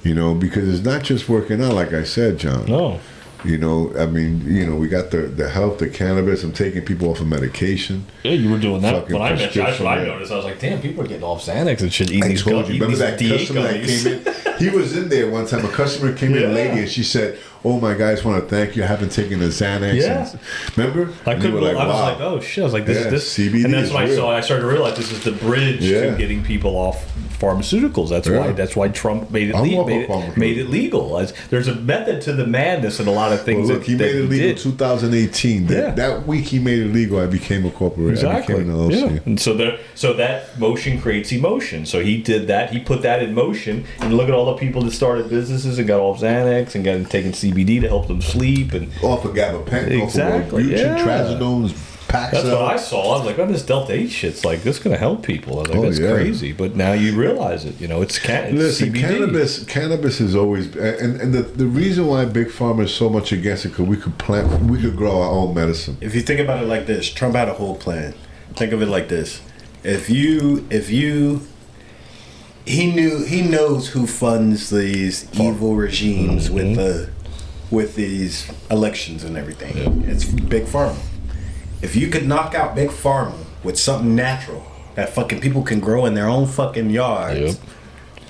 Because it's not just working out, like I said, John. No. We got the health, the cannabis. I'm taking people off of medication. Yeah, you were doing that. When I met you, that's what I noticed. I was like, damn, people are getting off Xanax and shit. Remember that customer that came in? He was in there one time. A customer came in, a lady, and she said, oh my God, I just want to thank you. I haven't taken the Xanax. Yeah. Remember? I was like, oh shit. I was like, this CBD. And that's when I started to realize this is the bridge to getting people off pharmaceuticals. That's why Trump made it legal. There's a method to the madness in a lot of things. Well, look, he made it legal in 2018. That week he made it legal, I became a corporation. Exactly. I became an LLC. Yeah. And so that motion creates emotion. So he did that. He put that in motion. And look at all the people that started businesses and got off Xanax and got taken CBD to help them sleep and off of gabapentin, exactly, trazodones, Paxil. That's what I saw. I was like, oh, this Delta 8 shit's like, this is going to help people. I was like, that's crazy. But now you realize it. It's CBD. Cannabis is always, and the reason why Big Pharma is so much against it, because we could grow our own medicine. If you think about it like this, Trump had a whole plan. Think of it like this. He knows who funds these evil regimes with these elections and everything. Yeah. It's Big Pharma. If you could knock out Big Pharma with something natural that fucking people can grow in their own fucking yards,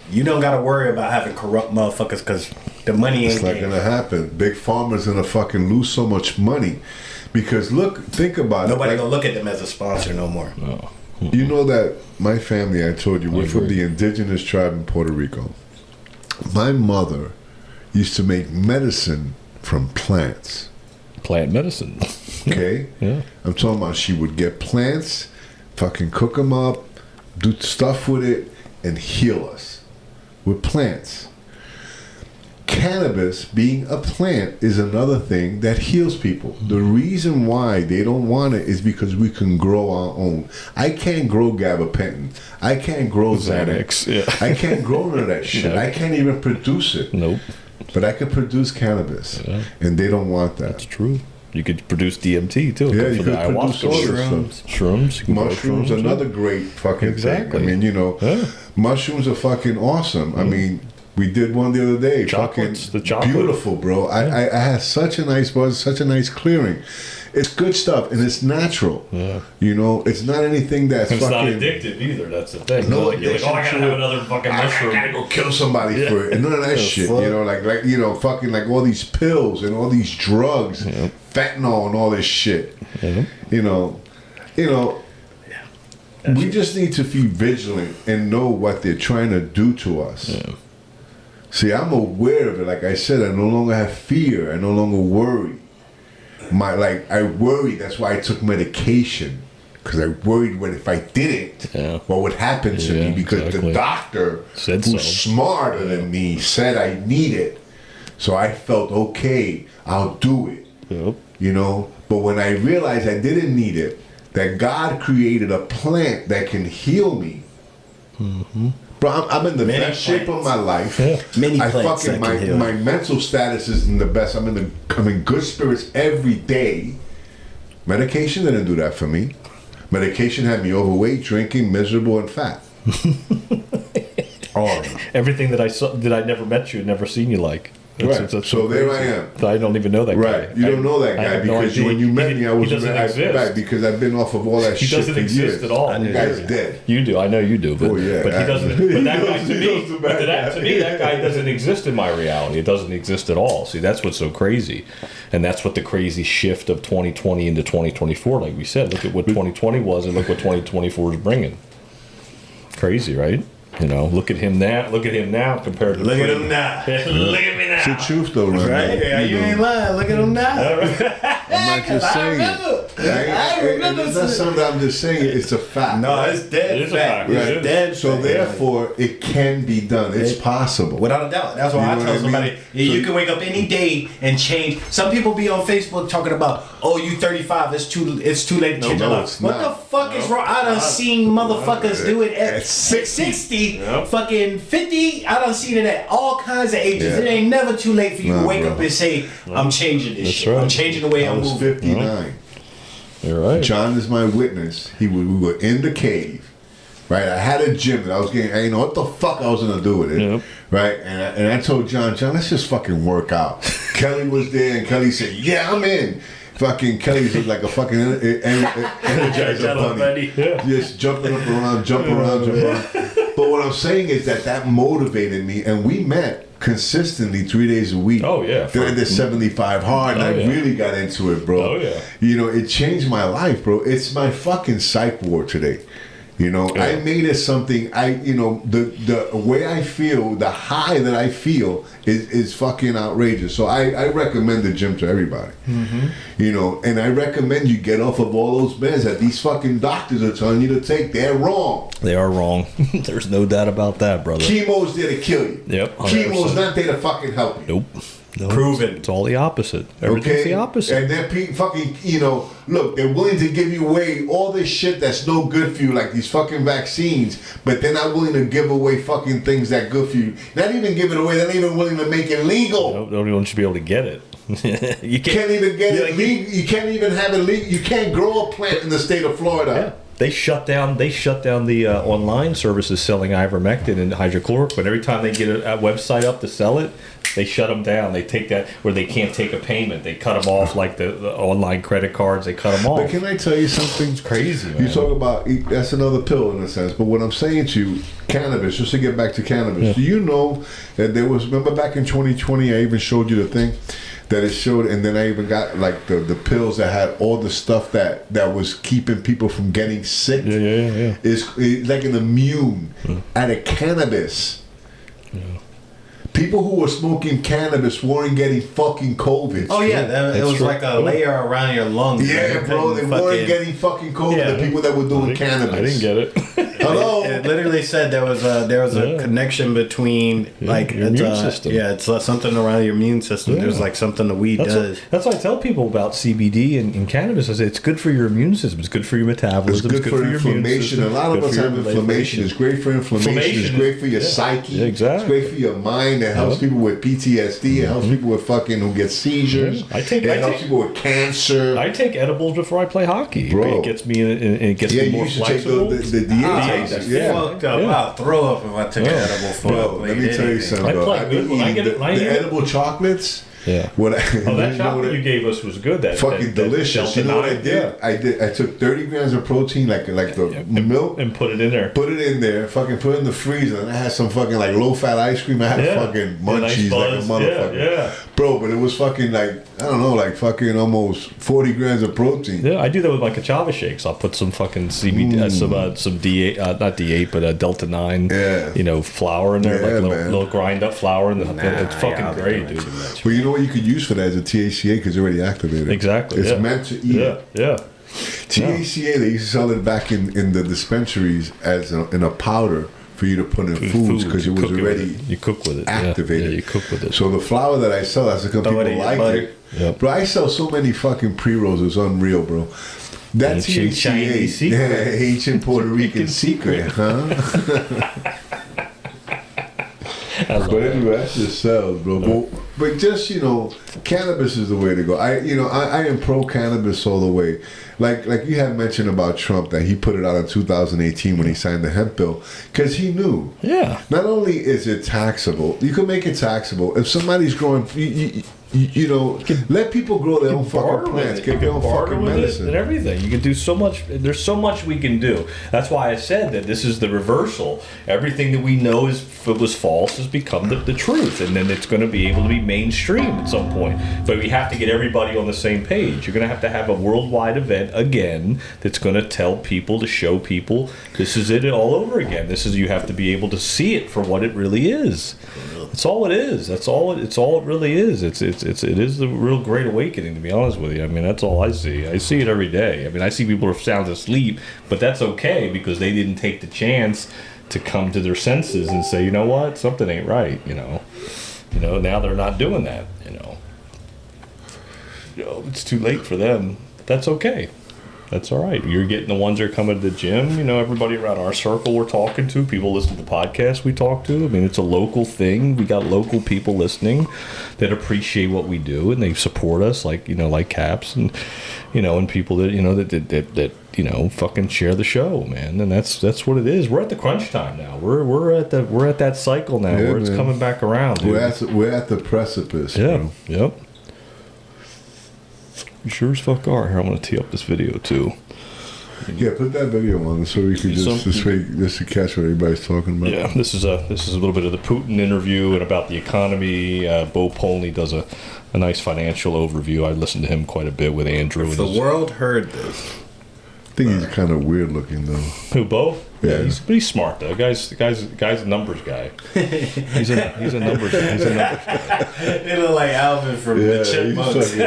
you don't gotta worry about having corrupt motherfuckers because the money ain't. It's not gonna happen. Big Pharma's gonna fucking lose so much money because think about it. Nobody gonna look at them as a sponsor no more. No. You know that my family, I told you, we're from the indigenous tribe in Puerto Rico. My mother used to make medicine from plants. Plant medicine. Okay? Yeah. I'm talking about she would get plants, fucking cook them up, do stuff with it, and heal us. with plants. Cannabis, being a plant, is another thing that heals people. The reason why they don't want it is because we can grow our own. I can't grow gabapentin. I can't grow Xanax. Yeah. I can't grow none of that shit. No. I can't even produce it. Nope. But I can produce cannabis, and they don't want that. That's true. You could produce DMT too. Yeah, you for could the ayahuasca. produce all this stuff. Shrooms. You can grow Mushrooms, shrooms, another great fucking Exactly. thing. I mean, you know, mushrooms are fucking awesome. I mean, we did one the other day. Chocolates, fucking the chocolate. beautiful, bro. I had such a nice buzz, such a nice clearing. It's good stuff, and it's natural. Yeah. You know, it's not anything that's It's not fucking. addictive either. That's the thing. No You're like, addiction oh, I gotta to have it. another fucking I mushroom. gotta go kill somebody for it, and none of that shit. fuck? You know, like you know, fucking like all these pills and all these drugs, fentanyl and all this shit. You know, we just need to be vigilant and know what they're trying to do to us. Yeah. See, I'm aware of it. Like I said, I no longer have fear. I no longer worry. I worried. That's why I took medication, because I worried if I didn't, what would happen to me? Because exactly. the doctor, Said who's so. smarter than me, said I need it. So I felt okay. I'll do it. Yep. You know. But when I realized I didn't need it, that God created a plant that can heal me. Bro, I'm in the Many best shape of plants. my life. Many I plants fucking that can heal. my mental status is in the best. I'm in good spirits every day. Medication didn't do that for me. Medication had me overweight, drinking, miserable, and fat. Everything that I saw, that I never met you, never seen you like. Right. So there I am. I don't even know that guy. Right, you don't know that I guy have no because idea. when you met He- me, I he was doesn't exist. right because I've been off of all that He shit doesn't for exist years. at all. The guy's dead. You do. I know you do. But, Oh, yeah. but he doesn't. He But that guy knows- to he me, knows the but bad that, guy. to me, that guy doesn't exist in my reality. It doesn't exist at all. See, that's what's so crazy, and that's what the crazy shift of 2020 into 2024. Like we said, look at what 2020 was, and look what 2024 is bringing. Crazy, right? You know, look at him now. Look at him now compared to Look at him now. Look at me It's the now. truth, though, right? Right? Yeah, you ain't lying. Look at him now. I'm not just saying it. I remember It's not something I'm just saying. It's a fact. No, it's dead. It is a fact. It's Right. dead. So fact. therefore, it can be done. It's possible. Without a doubt. That's why You I know tell what I somebody, mean? yeah, you So- can wake up any day and change. Some people be on Facebook talking about, oh, you 35, it's too late to change your no, life. it's What not. the fuck is wrong? I done seen motherfuckers do it at At 60, Yep. fucking 50. I done seen it at all kinds of ages. Yeah. It ain't never too late for you to Nah, wake bro. up and say, I'm changing this That's shit. right. I'm changing the way I I'm was moving. 59. You're right. John is my witness. We were in the cave, right? I had a gym that I was getting. I didn't know what the fuck I was gonna do with it, Yep. right? And I told John, let's just fucking work out. Kelly was there, and Kelly said, "Yeah, I'm in." Fucking Kelly's like a fucking energizer bunny, Yeah. just jumping up around, jump around. But what I'm saying is that motivated me, and we met consistently 3 days a week. Oh, yeah. Then I did 75 hard, and Oh, I yeah. really got into it, bro. Oh, yeah. You know, it changed my life, bro. It's my fucking psych ward today. You know, Yeah. I made it something. The way I feel, the high that I feel is fucking outrageous. So I recommend the gym to everybody. You know, and I recommend you get off of all those meds that these fucking doctors are telling you to take. They're wrong. They are wrong. There's no doubt about that, brother. Chemo's there to kill you. Yep, Chemo's 100%. not there to fucking help you. Nope. No, Proven. It's all the opposite. Everything's the opposite. And they're fucking, look, they're willing to give you away all this shit that's no good for you, like these fucking vaccines, but they're not willing to give away fucking things that good for you. Not even give it away, they're not even willing to make it legal. No one should be able to get it. You Can't even get Yeah, it legal. You can't even have it legal. You can't grow a plant in the state of Florida. Yeah. They shut down the online services selling ivermectin and hydrochloric. But every time they get a website up to sell it, they shut them down. They take that where they can't take a payment. They cut them off, like the online credit cards. They cut them off. But can I tell you something? It's crazy, man. You talk about that's another pill in a sense. But what I'm saying to you, cannabis. Just to get back to cannabis. Do you know that there was? Remember back in 2020, I even showed you the thing that it showed, and then I even got like the pills that had all the stuff that was keeping people from getting sick. Yeah. It's like an immune out of cannabis. People who were smoking cannabis weren't getting fucking COVID. Oh yeah, it It's was true. like a layer around your lungs. Yeah, bro, they weren't getting fucking COVID. Yeah. The people that were doing cannabis. I didn't get it. Hello. It literally said there was a connection between like your immune system. Yeah, it's something around your immune system. There's like something the weed does. That's why I tell people about CBD and cannabis. I say it's good for your immune system. It's good for your metabolism. It's good for inflammation. A lot of us have inflammation. It's great for inflammation. It's great for your psyche. Yeah, exactly. It's great for your mind. It helps people with PTSD. It helps people with fucking who get seizures. It helps people with cancer. I take edibles before I play hockey. Bro. It gets me it gets me more flexible. The DHA. Yeah. Fucked up. I'll throw up if I take an edible for Bro, let me tell you something. I play good when I get it. The edible chocolates. Yeah. That chocolate you gave us was good. That fucking delicious. You know what I did? I took 30 grams of protein, like the milk, and put it in there. Put it in there. Fucking put it in the freezer. And I had some fucking like low fat ice cream. I had fucking munchies like a motherfucker. Yeah. Bro, but it was fucking like I don't know, like fucking almost 40 grams of protein. Yeah, I do that with my cachava shakes. I'll put some fucking CBD, some D8, not D8, but Delta 9. Yeah. Flour in there, like little grind up flour, and it's fucking great, dude. But you know what you could use for that is a THCA because it's already activated. Exactly. It's meant to eat. Yeah. THCA, they used to sell it back in the dispensaries as in a powder for you to put in foods because it was already you cook with it. activated. Yeah, you cook with it. So the flour that I sell, that's because people like it. Yep. Bro, I sell so many fucking pre-rolls. It's unreal, bro. That THCA, ancient Puerto Rican secret, huh? But anyway, that just sells, bro. But just cannabis is the way to go. I am pro cannabis all the way. Like you had mentioned about Trump that he put it out in 2018 when he signed the hemp bill because he knew. Yeah. Not only is it taxable, you can make it taxable if somebody's growing. Let people grow their own fucking plants, get their own fucking medicine and everything. You can do so much. There's so much we can do. That's why I said that this is the reversal. Everything that we know was false has become the truth, and then it's going to be able to be mainstream at some point. But we have to get everybody on the same page. You're going to have a worldwide event again that's going to tell people, to show people this is it all over again. You have to be able to see it for what it really is. That's all it is. It's all it really is. It is the real great awakening, to be honest with you. I mean, that's all I see. I see it every day. I mean, I see people are sound asleep, but that's okay because they didn't take the chance to come to their senses and say, you know what, something ain't right. Now they're not doing that. It's too late for them. That's okay. That's all right. You're getting the ones that are coming to the gym. Everybody around our circle we're talking to. People listen to the podcast we talk to. I mean, it's a local thing. We got local people listening that appreciate what we do and they support us, like Caps and and people that fucking share the show, man. And that's what it is. We're at the crunch time now. We're at that cycle now where it's coming back around. Dude. We're at the precipice. Yeah. Bro. Yep. You sure as fuck are. Here, I'm going to tee up this video too. Yeah, put that video on so we can just to catch what everybody's talking about. Yeah, this is a little bit of the Putin interview and about the economy. Bo Polney does a nice financial overview. I listened to him quite a bit with Andrew. If the world heard this. I think he's kind of weird looking though. Who, Bo? Yeah, he's smart though. Guy's a numbers guy. He's a numbers guy. He look like Alvin from the Chipmunks. He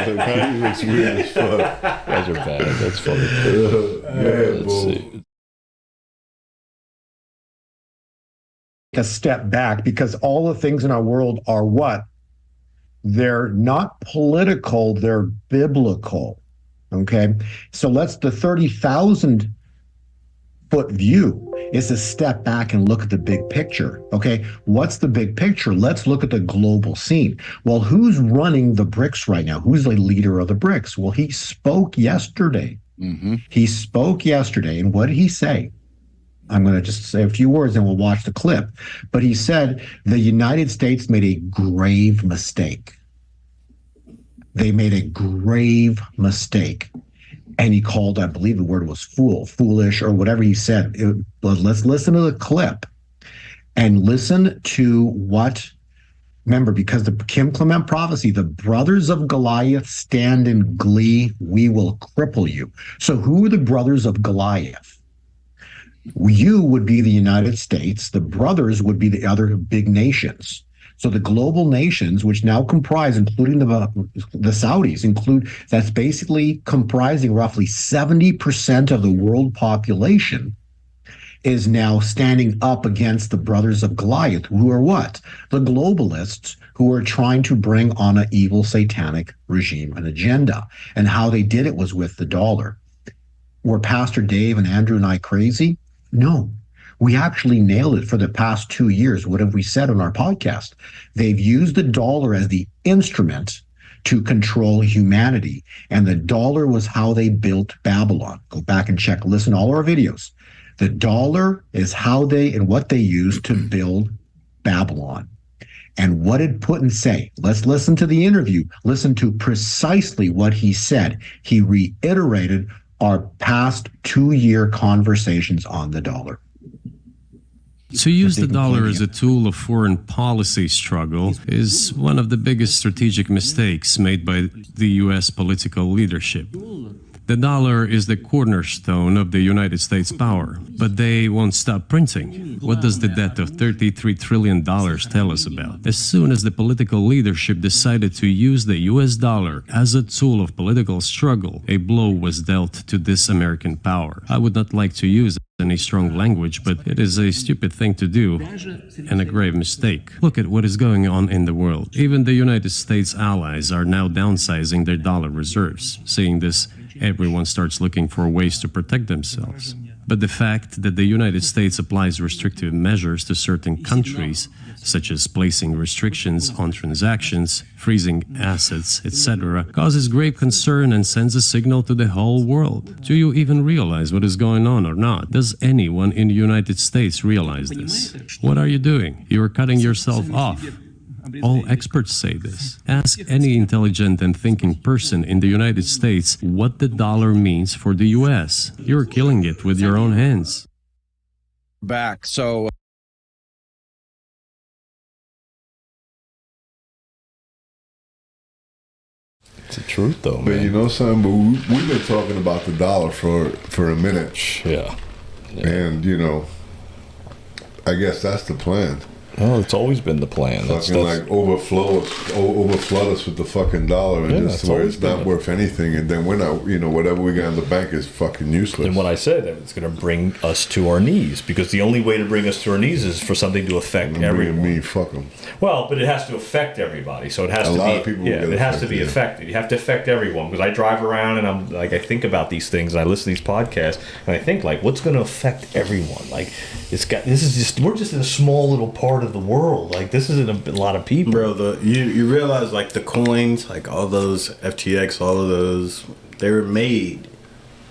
looks weird as fuck. Guys are bad. That's funny. Let's see. A step back because all the things in our world are what? They're not political, they're biblical. Okay, so the 30,000 foot view is to step back and look at the big picture. Okay, what's the big picture? Let's look at the global scene. Well, who's running the BRICS right now? Who's the leader of the BRICS? Well, he spoke yesterday. Mm-hmm. He spoke yesterday, and what did he say? I'm going to just say a few words and we'll watch the clip. But he said the United States made a grave mistake. They made a grave mistake. And he called, I believe the word was foolish, or whatever he said. But let's listen to the clip and listen to what, remember, because the Kim Clement prophecy, the brothers of Goliath stand in glee, we will cripple you. So who are the brothers of Goliath? You would be the United States. The brothers would be the other big nations. So the global nations, which now comprise, including the Saudis, that's basically comprising roughly 70% of the world population. is now standing up against the brothers of Goliath, who are what? The globalists who are trying to bring on an evil satanic regime and agenda. And how they did it was with the dollar. Were Pastor Dave and Andrew and I crazy? No. We actually nailed it for the past 2 years. What have we said on our podcast? They've used the dollar as the instrument to control humanity. And the dollar was how they built Babylon. Go back and check, listen to all our videos. The dollar is how they and what they used to build Babylon. And what did Putin say? Let's listen to the interview. Listen to precisely what he said. He reiterated our past 2-year conversations on the dollar. To use the dollar as a tool of foreign policy struggle is one of the biggest strategic mistakes made by the U.S. political leadership. The dollar is the cornerstone of the United States power, but they won't stop printing. What does the debt of $33 trillion tell us about? As soon as the political leadership decided to use the US dollar as a tool of political struggle, a blow was dealt to this American power. I would not like to use any strong language, but it is a stupid thing to do and a grave mistake. Look at what is going on in the world. Even the United States allies are now downsizing their dollar reserves. Seeing this, everyone starts looking for ways to protect themselves. But the fact that the United States applies restrictive measures to certain countries, such as placing restrictions on transactions, freezing assets, etc., causes grave concern and sends a signal to the whole world. Do you even realize what is going on or not? Does anyone in the United States realize this? What are you doing? You are cutting yourself off. All experts say this. Ask any intelligent and thinking person in the United States what the dollar means for the U.S. You're killing it with your own hands. Back, so... It's the truth, though, man. But you know something? But we've been talking about the dollar for a minute. Yeah. And, you know, I guess that's the plan. Oh, it's always been the plan. That's like overflood us with the fucking dollar, and just where it's not worth anything, and then we're not, you know, whatever we got in the bank is fucking useless. And what I said, that it's going to bring us to our knees, because the only way to bring us to our knees is for something to affect everyone. Me, fuck them. Well, but it has to affect everybody, so it has to be. A lot of people. Yeah, it has to be affected. You have to affect everyone, because I drive around and I'm like, I think about these things, and I listen to these podcasts, and I think like, what's going to affect everyone? Like, we're just in a small little part of the world. Like, this isn't a lot of people, bro. You realize, like, the coins, like all those FTX, all of those, they were made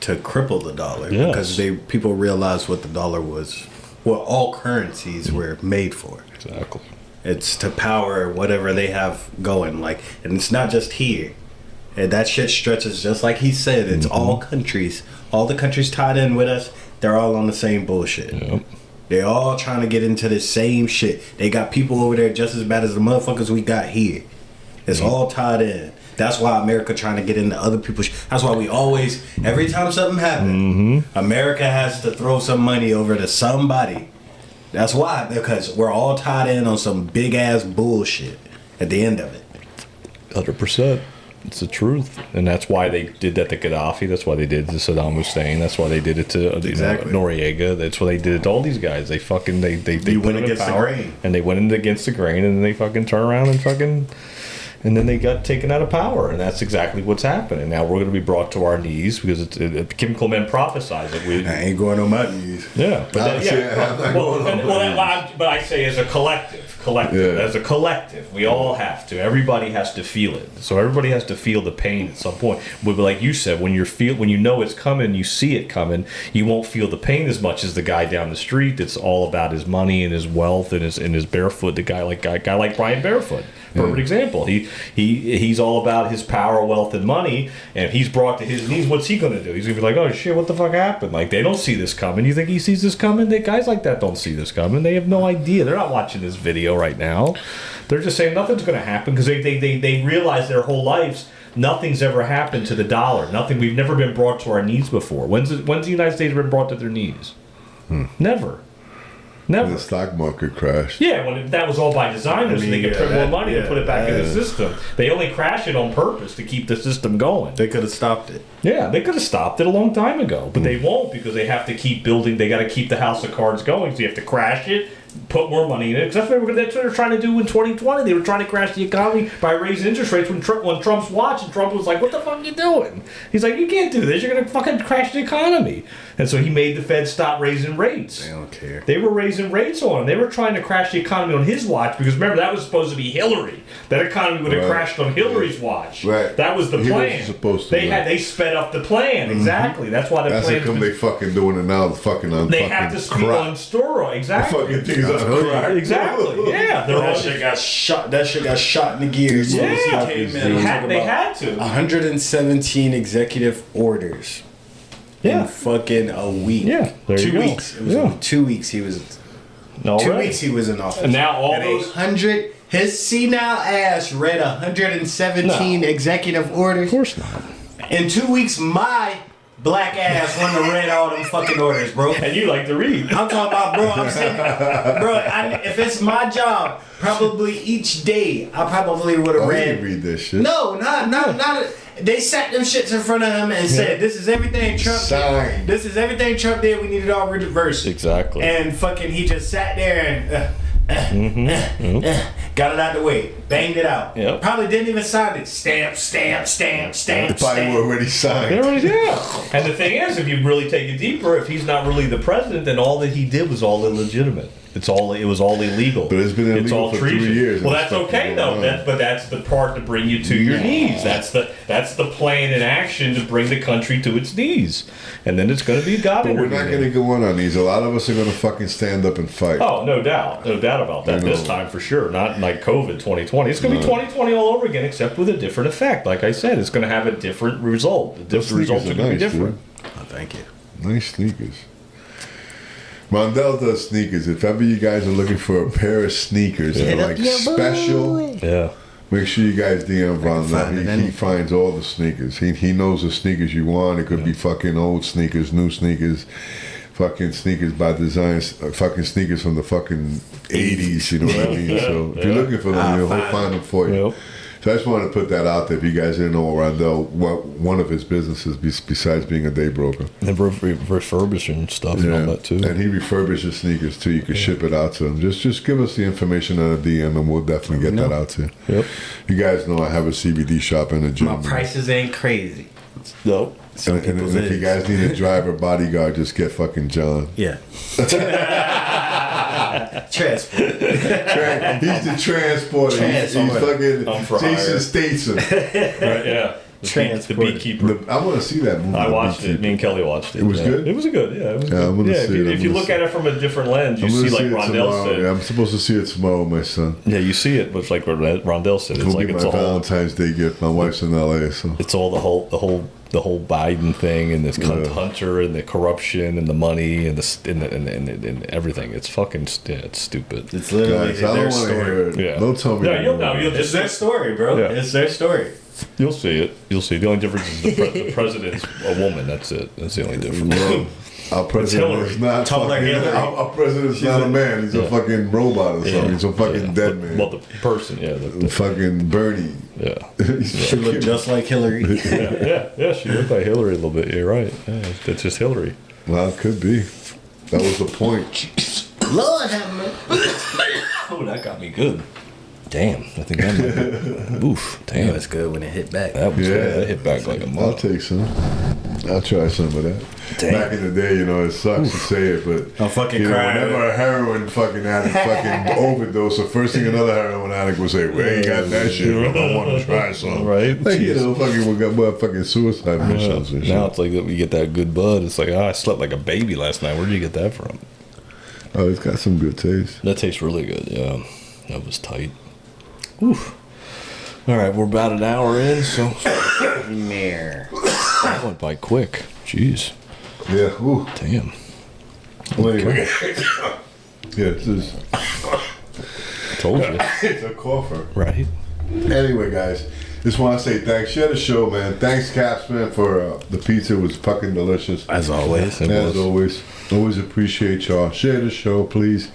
to cripple the dollar, because people realized what the dollar was, what all currencies were made for. Exactly. It's to power whatever they have going, like, and it's not just here. And that shit stretches, just like he said. It's all countries, all the countries tied in with us. They're all on the same bullshit. Yep. They're all trying to get into the same shit. They got people over there just as bad as the motherfuckers we got here. It's all tied in. That's why America trying to get into other people's That's why we always, every time something happens, America has to throw some money over to somebody. That's why, because we're all tied in on some big ass bullshit at the end of it. 100%. It's the truth, and that's why they did that to Gaddafi. That's why they did it to Saddam Hussein. That's why they did it to Noriega. That's why they did it to all these guys. They fucking they went against the grain, and they went against the grain, and then they fucking turn around and fucking. And then they got taken out of power, and that's exactly what's happening. Now we're going to be brought to our knees because Kim Clement prophesied that we. I ain't going on my knees. Yeah, but but I say as a collective. As a collective, we all have to. Everybody has to feel it. So everybody has to feel the pain at some point. But like you said, when you know it's coming, you see it coming, you won't feel the pain as much as the guy down the street that's all about his money and his wealth and his barefoot. The guy like Brian Barefoot. Perfect example. He's all about his power, wealth, and money, and if he's brought to his knees, what's he gonna do? He's gonna be like, oh shit, what the fuck happened? Like, they don't see this coming. You think he sees this coming? Guys like that don't see this coming. They have no idea. They're not watching this video right now. They're just saying nothing's gonna happen because they realize their whole lives nothing's ever happened to the dollar. Nothing. We've never been brought to our knees before. When's the United States been brought to their knees? Never. Never. The stock market crashed. Yeah, when that was all by design, so they could print more money to put it back in the system. They only crash it on purpose to keep the system going. They could have stopped it. Yeah, they could have stopped it a long time ago, but they won't because they have to keep building. They got to keep the house of cards going, so you have to crash it, put more money in it. Because that's what they're trying to do in 2020. They were trying to crash the economy by raising interest rates when Trump's watching. Trump was like, "What the fuck are you doing?" He's like, "You can't do this. You're gonna fucking crash the economy." And so he made the Fed stop raising rates. They don't care. They were raising rates on him. They were trying to crash the economy on his watch because remember that was supposed to be Hillary. That economy would have crashed on Hillary's watch. Right. That was the He plan. wasn't supposed to, They sped up the plan. Exactly. That's why the That's plan. how come they fucking doing it now. Fucking on. They fucking have to speed crack. on steroid. Exactly. Fucking things on crack. Exactly. Yeah. They're all That shit got shot. That shit got shot in the gears. Yeah. As soon as he came in, They had to. 117 executive orders. Yeah. In fucking a week. Yeah. There you 2 go. weeks. It was only 2 weeks. He was. No, 2 right. weeks he was in office. And now all and those. 100. His senile ass read 117 executive orders. Of course not. In 2 weeks, my black ass wouldn't have read all them fucking orders, bro. And you like to read. I'm talking about, bro. I'm sitting, bro. If it's my job, probably each day I probably would have Oh, read. you read this shit. No, not. They sat them shits in front of him and said, "This is everything Trump Sign. did. This is everything Trump did. We need it all reversed." Exactly. And fucking, he just sat there and got it out the way, banged it out. Yep. Probably didn't even sign it. Stamp, stamp, stamp, stamp. They probably were already signed. Yeah. And the thing is, if you really take it deeper, if he's not really the president, then all that he did was all illegitimate. It was all illegal. But it's been illegal It's all for treason. 3 years. Well, and that's it's okay fucking though. going on. But that's the part to bring you to your knees. That's the plan in action to bring the country to its knees, and then it's going to be God. But we're not going to go on these. A lot of us are going to fucking stand up and fight. Oh, no doubt about that. You know. This time for sure. Not like COVID 2020. It's going to be 2020 all over again, except with a different effect. Like I said, it's going to have a different result. The results are going to be different. Oh, thank you. Nice sneakers. Rondell does sneakers. If ever you guys are looking for a pair of sneakers that are like special, Yeah. make sure you guys DM Rondell. He finds all the sneakers. He knows the sneakers you want. It could be fucking old sneakers, new sneakers, fucking sneakers by design, fucking sneakers from the fucking 80s, you know what I mean? So if you're looking for them, he'll find them for you. Yep. So I just wanted to put that out there if you guys didn't know Rondell, one of his businesses besides being a day broker. And refurbishing stuff and all that too. And he refurbishes sneakers too. You can ship it out to him. Just give us the information on a DM and we'll definitely get that out to you. Yep. You guys know I have a CBD shop in the gym. My prices ain't crazy. Nope. And if you guys need a driver, bodyguard, just get fucking John. Yeah. Transport. He's the transporter. He's fucking for Jason hire. Statham. Right, yeah. The beekeeper. I want to see that movie. I The watched it. Beekeeper. Me and Kelly watched it. It was good? It was good. Yeah, it was good. I'm gonna see it. If you look at it from a different lens, you I'm gonna see like it Rondell tomorrow. said. Yeah, I'm supposed to see it tomorrow with my son. Yeah, you see it, but it's like Rondell said. It's It'll like be it's my a whole. Valentine's Day gift. My wife's in LA, so It's all the whole Biden thing and this cunt hunter and the corruption and the money and and everything. It's fucking it's stupid. It's literally guys, I their don't want to story. hear it. Yeah. Don't tell me. No, you'll know. It's their story, bro. Yeah. It's their story. You'll see it. You'll see. The only difference is the president's a woman. That's it. That's the only difference. Well, our president Hillary. is not Tumblr fucking. Hillary. Our president's not a man. He's a fucking robot or something. He's a fucking dead man. Well, the person, yeah. Fucking Bernie. Yeah. She looked just like Hillary. Yeah. She looked like Hillary a little bit. You're right. Yeah, that's just Hillary. Well, it could be. That was the point. Lord have mercy. Oh, that got me good. Damn. I think that might be. Oof. Damn. It was good when it hit back. That was Yeah. good. That hit back like a I'll mother. take some. I'll try some of that. Damn. Back in the day, it sucks to say it, but I'm fucking you know, crying. whenever a heroin fucking addict fucking overdose, the first thing another heroin addict will say, "Well, you got that shit. I want to try some." Right. Like fucking we got motherfucking suicide missions and shit. Now it's like that we get that good bud. It's like, I slept like a baby last night. Where did you get that from? Oh, it's got some good taste. That tastes really good. Yeah, that was tight. Oof. All right, we're about an hour in, so that went by quick. Jeez, Yeah. Ooh. damn. Well, anyway. Yeah, this is. Told you. It's a cougher. Right. Anyway, guys, Just want to say thanks. Share the show, man. Thanks, Caps, man, for the pizza. It was fucking delicious. As always. As always. Always appreciate y'all. Share the show, please.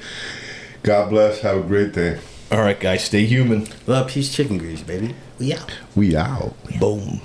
God bless. Have a great day. All right, guys. Stay human. Love, peace, chicken grease, baby. We out. We out. Boom.